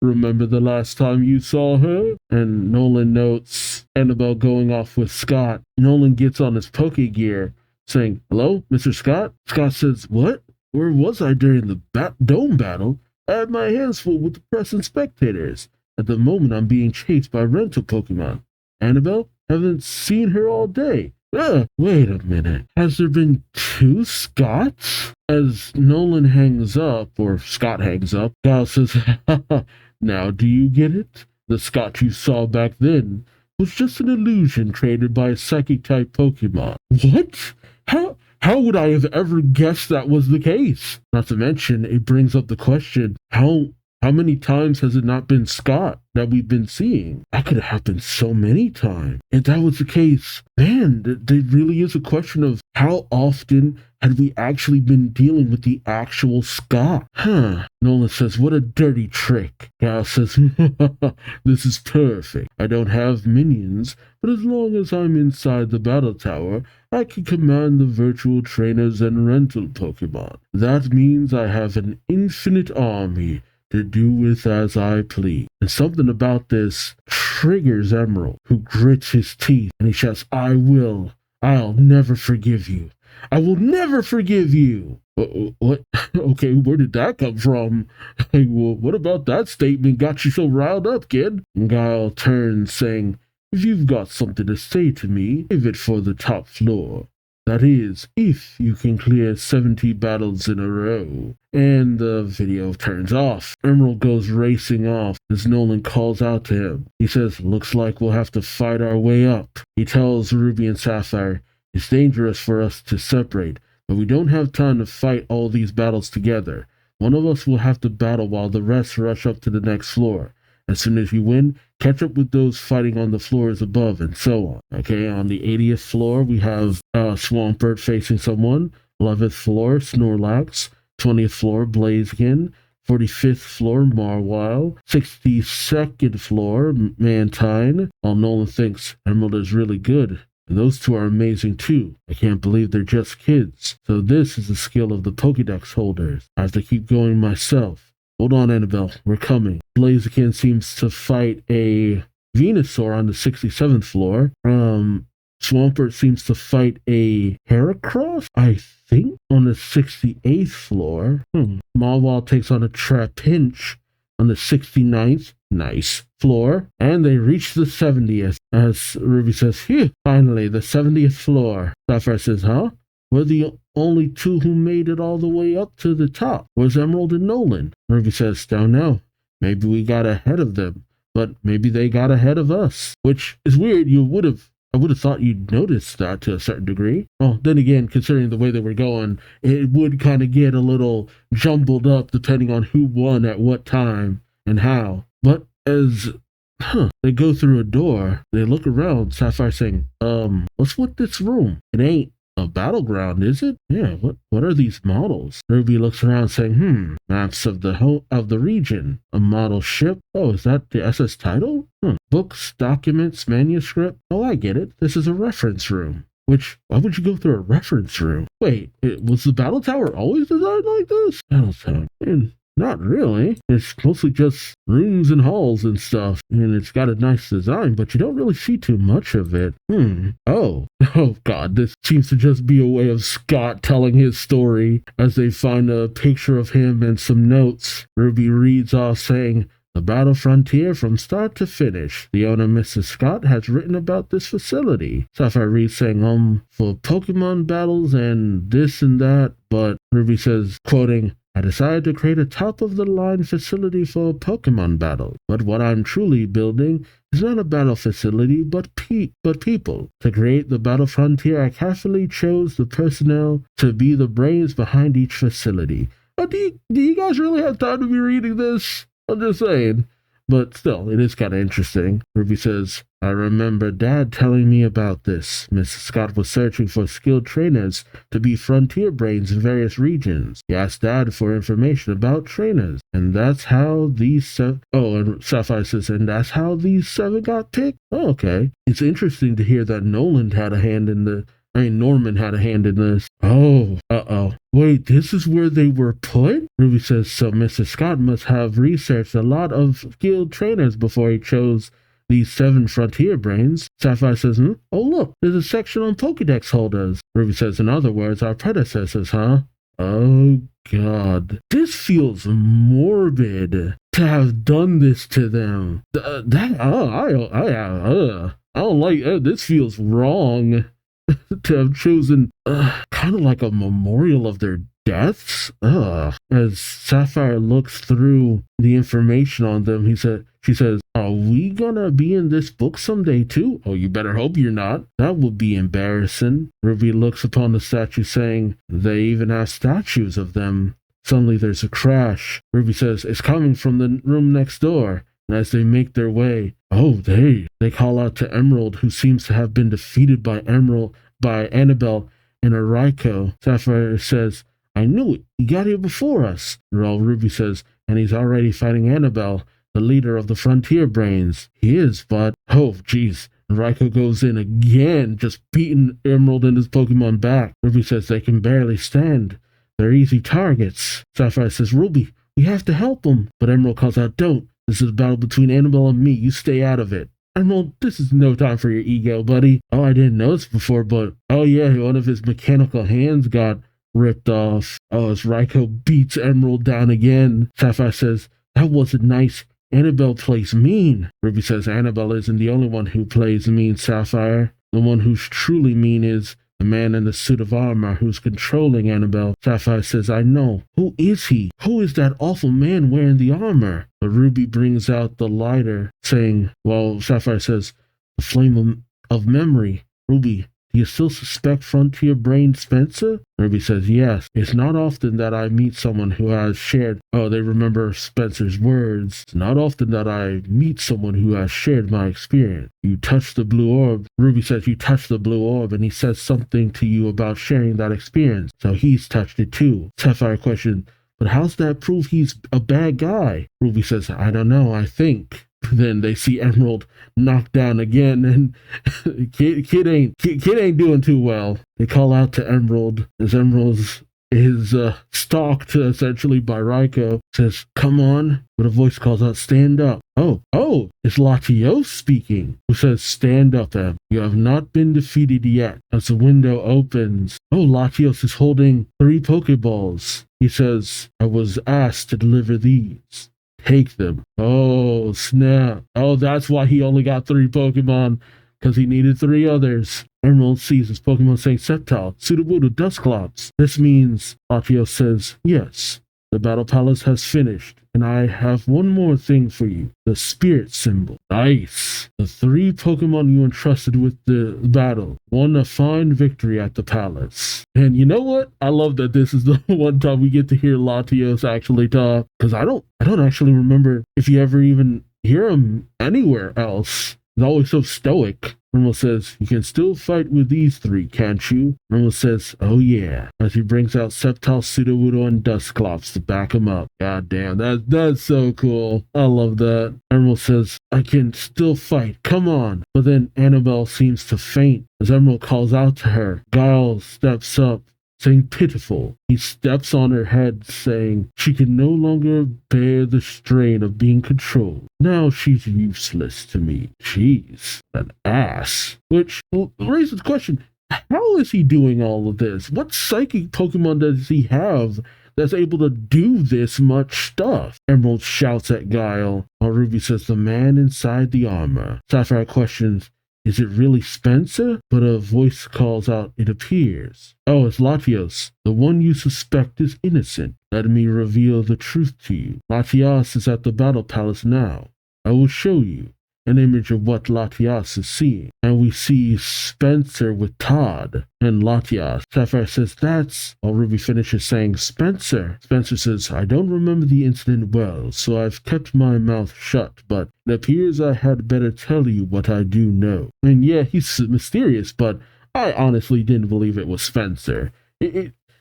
remember the last time you saw her? And Nolan notes Annabelle going off with Scott. Nolan gets on his Pokegear, saying, hello, Mr. Scott? Scott says, what? Where was I during the dome battle? I had my hands full with the press and spectators. At the moment, I'm being chased by rental Pokemon. Annabelle? Haven't seen her all day. Wait a minute. Has there been two Scotts? As Nolan hangs up, or Scott hangs up, Gal says, now do you get it? The Scott you saw back then was just an illusion created by a psychic-type Pokemon. What? How would I have ever guessed that was the case? Not to mention, it brings up the question, how many times has it not been Scott that we've been seeing? That could have happened so many times. If that was the case, man, there really is a question of how often had we actually been dealing with the actual Scott? Nolan says, what a dirty trick. Gal says, this is perfect. I don't have minions, but as long as I'm inside the battle tower, I can command the virtual trainers and rental Pokemon. That means I have an infinite army to do with as I please. And something about this triggers Emerald, who grits his teeth and he shouts, I'll never forgive you. I will never forgive you. What? Okay, where did that come from? Hey, well, what about that statement got you so riled up, kid? And Guile turns, saying, if you've got something to say to me, save it for the top floor. That is, if you can clear 70 battles in a row. And the video turns off. Emerald goes racing off as Nolan calls out to him. He says, looks like we'll have to fight our way up. He tells Ruby and Sapphire, it's dangerous for us to separate, but we don't have time to fight all these battles together. One of us will have to battle while the rest rush up to the next floor. As soon as you win, catch up with those fighting on the floors above, and so on. Okay, on the 80th floor, we have Swampert facing someone. 11th floor, Snorlax. 20th floor, Blaziken. 45th floor, Marwile. 62nd floor, Mantine. While Nolan thinks Emerald is really good. And those two are amazing too. I can't believe they're just kids. So this is the skill of the Pokédex holders. I have to keep going myself. Hold on, Annabelle. We're coming. Blaziken seems to fight a Venusaur on the 67th floor. Swampert seems to fight a Heracross, I think, on the 68th floor. Mawile takes on a Trapinch on the 69th. Nice. Floor. And they reach the 70th. As Ruby says, phew, finally, the 70th floor. Sapphire says, huh? We're the only two who made it all the way up to the top. Where's Emerald and Nolan? Ruby says, don't know. Maybe we got ahead of them, but maybe they got ahead of us. Which is weird. I would have thought you'd noticed that to a certain degree. Oh, then again, considering the way they were going, it would kind of get a little jumbled up depending on who won at what time and how. But as they go through a door, they look around, Sapphire saying, what's with this room? It ain't a battleground, is it? Yeah, what are these models? Ruby looks around saying, maps of the region. A model ship? Oh, is that the SS title? Books, documents, manuscript? Oh, I get it. This is a reference room. Which, why would you go through a reference room? Wait, was the battle tower always designed like this? Battle tower. Not really. It's mostly just rooms and halls and stuff, and it's got a nice design, but you don't really see too much of it. Oh god, this seems to just be a way of Scott telling his story as they find a picture of him and some notes. Ruby reads off saying, the battle frontier from start to finish. The owner, Mrs. Scott, has written about this facility. Sapphire reads saying, for Pokemon battles and this and that, but Ruby says, quoting, I decided to create a top-of-the-line facility for Pokemon battles, but what I'm truly building is not a battle facility, but people. To create the battle frontier, I carefully chose the personnel to be the brains behind each facility. But do you guys really have time to be reading this? I'm just saying. But still, it is kind of interesting. Ruby says, I remember Dad telling me about this. Mrs. Scott was searching for skilled trainers to be frontier brains in various regions. He asked Dad for information about trainers. And that's how these and Sapphire says, and that's how these 7 got picked? Oh, okay. It's interesting to hear that Norman had a hand in this. Oh, wait, this is where they were put? Ruby says, so Mr. Scott must have researched a lot of skilled trainers before he chose these 7 frontier brains. Sapphire says, oh look, there's a section on Pokédex holders. Ruby says, in other words, our predecessors, huh? Oh god. This feels morbid to have done this to them. I don't like this feels wrong. to have chosen kind of like a memorial of their deaths. As Sapphire looks through the information on them, she says, "Are we gonna be in this book someday too?" "Oh, you better hope you're not. That would be embarrassing." Ruby looks upon the statue, saying, "They even have statues of them." Suddenly there's a crash. Ruby says, "It's coming from the room next door." And as they make their way, they call out to Emerald, who seems to have been defeated by Annabelle and Aiko. Sapphire says, "I knew it. He got here before us." Well, Ruby says, "And he's already fighting Annabelle, the leader of the Frontier Brains." "He is, but..." Oh, jeez. Raikou goes in again, just beating Emerald and his Pokemon back. Ruby says they can barely stand. They're easy targets. Sapphire says, "Ruby, we have to help them." But Emerald calls out, "Don't. This is a battle between Annabelle and me. You stay out of it." "Emerald, this is no time for your ego, buddy." "Oh, I didn't notice before, but..." "Oh yeah, one of his mechanical hands got ripped off." As Raikou beats Emerald down again, Sapphire says, "That wasn't nice. Annabelle plays mean." Ruby says Annabelle isn't the only one who plays mean, Sapphire. The one who's truly mean is the man in the suit of armor who's controlling Annabelle. Sapphire says, "I know. Who is he? Who is that awful man wearing the armor?" But Ruby brings out the lighter, saying, Sapphire says, "The flame of memory." Ruby, "Do you still suspect Frontier Brain Spencer?" Ruby says, "Yes. It's not often that I meet someone who has shared..." Oh, they remember Spencer's words. "It's not often that I meet someone who has shared my experience. You touched the blue orb." Ruby says, "You touched the blue orb, and he says something to you about sharing that experience. So he's touched it too." Sapphire questions, "But how's that prove he's a bad guy?" Ruby says, "I don't know. I think." Then they see Emerald knocked down again, and kid ain't doing too well. They call out to Emerald as Emerald is stalked essentially by Raikou. Says, "Come on," but a voice calls out, "Stand up." Oh, it's Latios speaking, who says, "Stand up, Em. You have not been defeated yet." As the window opens, Latios is holding 3 Pokeballs. He says, "I was asked to deliver these. Take them." Oh, snap. Oh, that's why he only got 3 Pokemon, because he needed 3 others. Emerald sees his Pokemon saying Sceptile, Sudowoodo, Dusclops. This means, Latios says, "Yes, the Battle Palace has finished, and I have one more thing for you. The Spirit Symbol." Nice. The 3 Pokemon you entrusted with the battle won a fine victory at the palace. And you know what? I love that this is the one time we get to hear Latios actually talk, because I don't actually remember if you ever even hear him anywhere else. He's always so stoic. Rimmel says, "You can still fight with these 3, can't you?" Rimmel says, "Oh yeah," as he brings out Sceptile, Sudowoodo, and Dusclops to back him up. God damn, that's so cool. I love that. Emerald says, "I can still fight. Come on." But then Annabelle seems to faint as Emerald calls out to her. Guile steps up, saying pitiful. He steps on her head, saying she can no longer bear the strain of being controlled. Now she's useless to me. She's an ass. Which raises the question, how is he doing all of this? What psychic Pokemon does he have that's able to do this much stuff? Emerald shouts at Guile, while Ruby says, "The man inside the armor." Sapphire questions, "Is it really Spencer?" But a voice calls out, "It appears." "Oh, it's Latios. The one you suspect is innocent. Let me reveal the truth to you. Latios is at the Battle Palace now. I will show you an image of what Latios is seeing." And we see Spencer with Todd and Latios. Sapphire says, "That's..." While Ruby finishes saying, "Spencer." Spencer says, "I don't remember the incident well, so I've kept my mouth shut, but it appears I had better tell you what I do know." And yeah, he's mysterious, but I honestly didn't believe it was Spencer.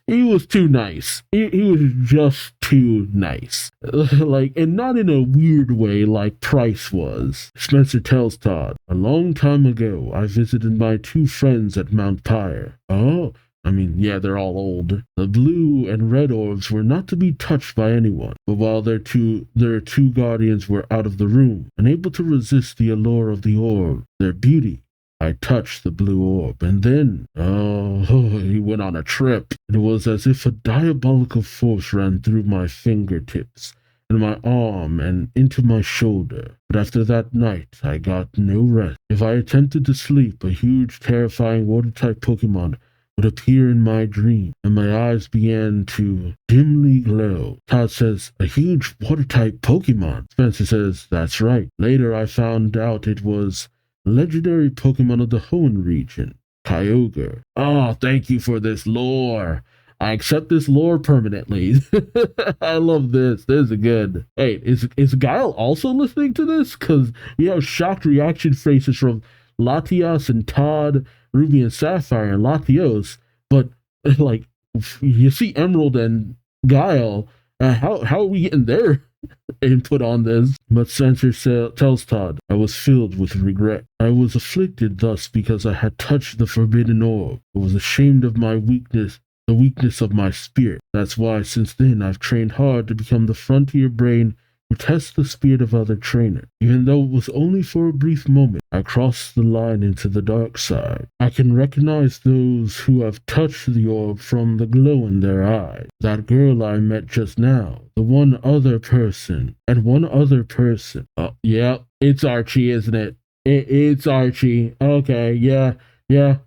He was too nice. He was just too nice. And not in a weird way like Price was. Spencer tells Todd, "A long time ago, I visited my 2 friends at Mount Pyre." Oh, yeah, they're all old. "The blue and red orbs were not to be touched by anyone, but while their two guardians were out of the room, unable to resist the allure of the orb, their beauty, I touched the blue orb, and then, he went on a trip. It was as if a diabolical force ran through my fingertips, in my arm and into my shoulder. But after that night, I got no rest. If I attempted to sleep, a huge, terrifying water-type Pokemon would appear in my dream, and my eyes began to dimly glow. Todd says, a huge water-type Pokemon. Spencer says, that's right. Later, I found out it was a legendary Pokemon of the Hoenn region, Kyogre. Oh, thank you for this lore. I accept this lore permanently. I love this. This is good. Hey, is Guile also listening to this? Because we have shocked reaction faces from Latios and Todd, Ruby and Sapphire, and Latios. But, like, you see Emerald and Guile. How are we getting their input on this? But Spencer tells Todd, I was filled with regret. I was afflicted thus because I had touched the forbidden orb. I was ashamed of my weakness, the weakness of my spirit. That's why since then I've trained hard to become the frontier brain who tests the spirit of other trainers. Even though it was only for a brief moment, I crossed the line into the dark side. I can recognize those who have touched the orb from the glow in their eyes. That girl I met just now, the one other person, and one other person. Oh, yeah, it's Archie, isn't it? It's Archie. Okay, yeah,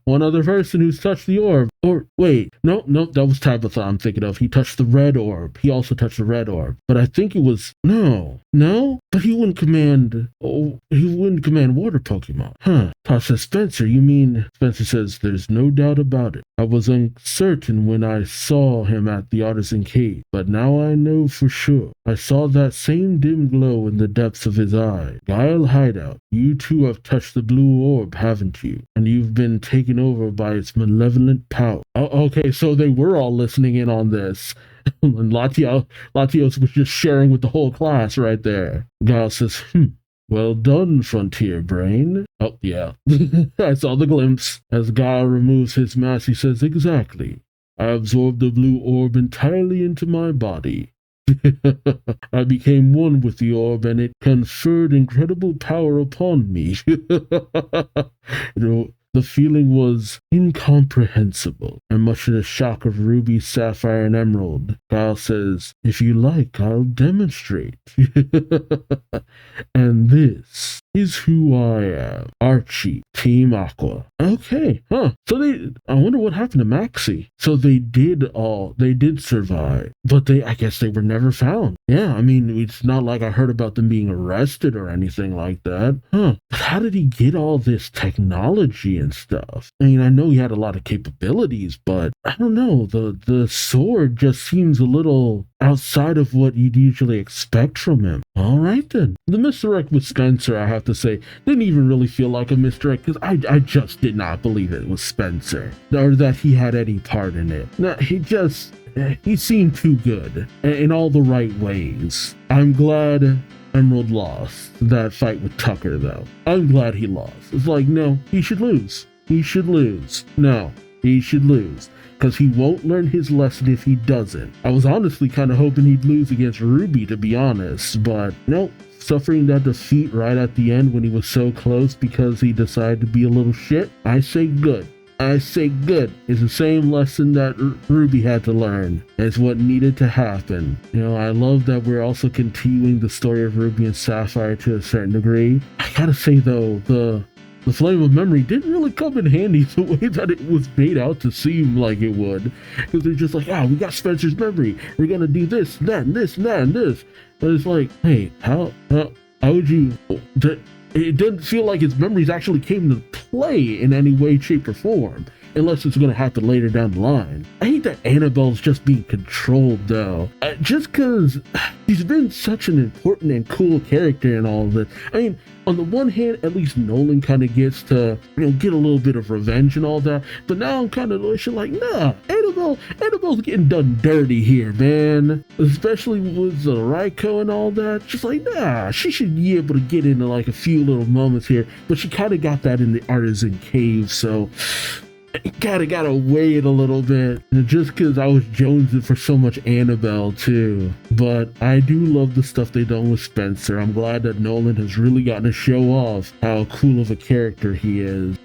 one other person who's touched the orb. Or, wait, no, that was Tabitha I'm thinking of. He touched the red orb. He also touched the red orb. But I think it was, no, but he wouldn't command water Pokemon. Huh. Todd says, Spencer says, there's no doubt about it. I was uncertain when I saw him at the Artisan Cave, but now I know for sure. I saw that same dim glow in the depths of his eye. Guile Hideout, you too have touched the blue orb, haven't you? And you've been taken over by its malevolent power. Oh, okay, so they were all listening in on this. And Latios was just sharing with the whole class right there. Guile says, well done, Frontier Brain. Oh, yeah. I saw the glimpse. As Guile removes his mask, he says, exactly. I absorbed the blue orb entirely into my body. I became one with the orb, and it conferred incredible power upon me. The feeling was incomprehensible, and much to the shock of Ruby, Sapphire, and Emerald, Guile says, if you like, I'll demonstrate. And this is who I am. Archie, Team Aqua. Okay, huh. So I wonder what happened to Maxie. So they did survive, but I guess they were never found. Yeah, I mean, it's not like I heard about them being arrested or anything like that. Huh. But how did he get all this technology and stuff? I mean, I know he had a lot of capabilities, but I don't know, the sword just seems a little outside of what you'd usually expect from him. All right then. The misdirect with Spencer, I have to say, didn't even really feel like a misdirect because I just did not believe it was Spencer or that he had any part in it. No, he seemed too good in all the right ways. I'm glad Emerald lost that fight with Tucker, though. I'm glad he lost. It's like, no, he should lose. No, he should lose. Because he won't learn his lesson if he doesn't. I was honestly kind of hoping he'd lose against Ruby, to be honest, but nope. Suffering that defeat right at the end when he was so close because he decided to be a little shit, I say good. It's the same lesson that Ruby had to learn. It's what needed to happen. You know, I love that we're also continuing the story of Ruby and Sapphire to a certain degree. I gotta say though, the Flame of Memory didn't really come in handy the way that it was made out to seem like it would. Because they're just like, we got Spencer's memory. We're gonna do this, and that, and this, and that, and this. And it's like, hey, how would you... It didn't feel like his memories actually came to play in any way, shape, or form. Unless it's going to happen later down the line. I hate that Annabelle's just being controlled, though. Just because she's been such an important and cool character in all of this. I mean, on the one hand, at least Nolan kind of gets to, get a little bit of revenge and all that. But now I'm kind of like, nah, Annabelle's getting done dirty here, man. Especially with the Raikou and all that. Just like, nah, she should be able to get into like a few little moments here. But she kind of got that in the Artisan Cave, so... gotta weigh it a little bit, just because I was jonesing for so much Annabelle too. But I do love the stuff they done with Spencer. I'm glad that Nolan has really gotten to show off how cool of a character he is.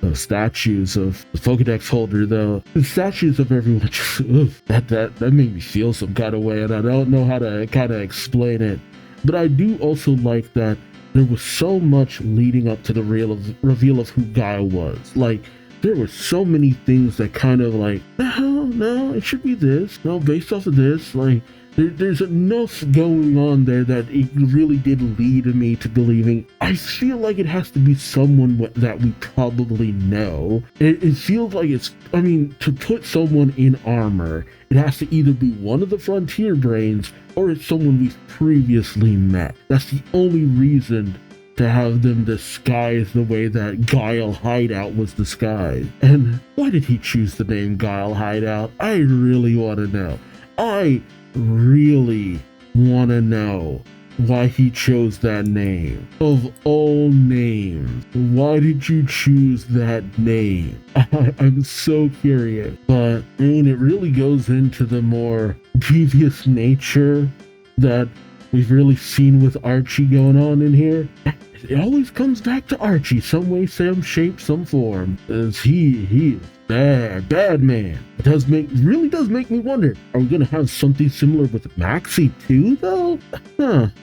those statues of the Pokedex holder, though. The statues of everyone just, that made me feel some kind of way, and I don't know how to kind of explain it. But I do also like that there was so much leading up to the reveal of who Guile was. Like, there were so many things that kind of like, no, it should be this. No, based off of this, like, there's enough going on there that it really did lead me to believing. I feel like it has to be someone that we probably know. It feels like to put someone in armor, it has to either be one of the Frontier Brains or it's someone we've previously met. That's the only reason to have them disguised the way that Guile Hideout was disguised. And why did he choose the name Guile Hideout? I really want to know. I really want to know why he chose that name. Of all names, why did you choose that name? I'm so curious. But I mean, it really goes into the more devious nature that we've really seen with Archie going on in here. It always comes back to Archie, some way, some shape, some form. As he is bad man. It really does make me wonder, are we gonna have something similar with Maxie too, though?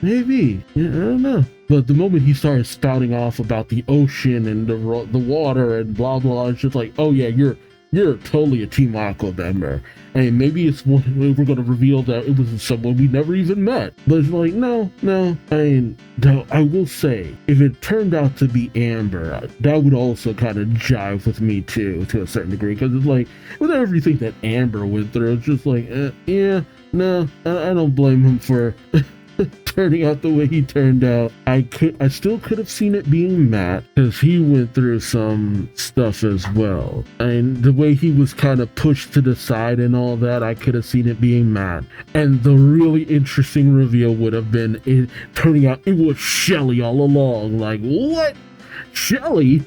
Maybe. Yeah, I don't know. But the moment he started spouting off about the ocean and the water and blah blah, it's just like, oh yeah, you're totally a Team Aqua member. And maybe it's one we're going to reveal that it was someone we never even met. But it's like, no. I will say, if it turned out to be Amber, that would also kind of jive with me too, to a certain degree. Because it's like, with everything that Amber went through, it's just like, I don't blame him for turning out the way he turned out. I still could have seen it being Matt, because he went through some stuff as well. And the way he was kind of pushed to the side and all that, I could have seen it being Matt. And the really interesting reveal would have been it turning out it was Shelly all along. Like, what? Shelly?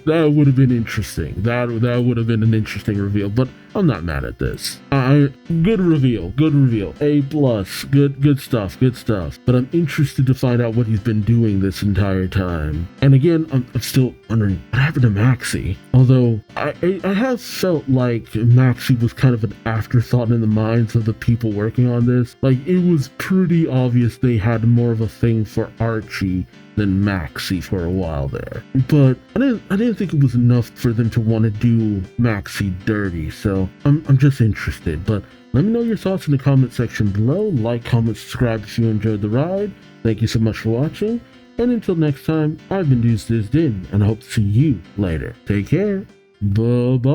That would have been interesting. That would have been an interesting reveal, but I'm not mad at this. Good reveal. A+. Good stuff. But I'm interested to find out what he's been doing this entire time. And again, I'm still wondering what happened to Maxie. Although I have felt like Maxie was kind of an afterthought in the minds of the people working on this. Like, it was pretty obvious they had more of a thing for Archie than Maxie for a while there. But I didn't think it was enough for them to want to do Maxie dirty, so I'm just interested. But let me know your thoughts in the comment section below. Like, comment, subscribe if you enjoyed the ride. Thank you so much for watching, and until next time, I've been Duuz-Diz-Din, and I hope to see you later. Take care. Bye-bye.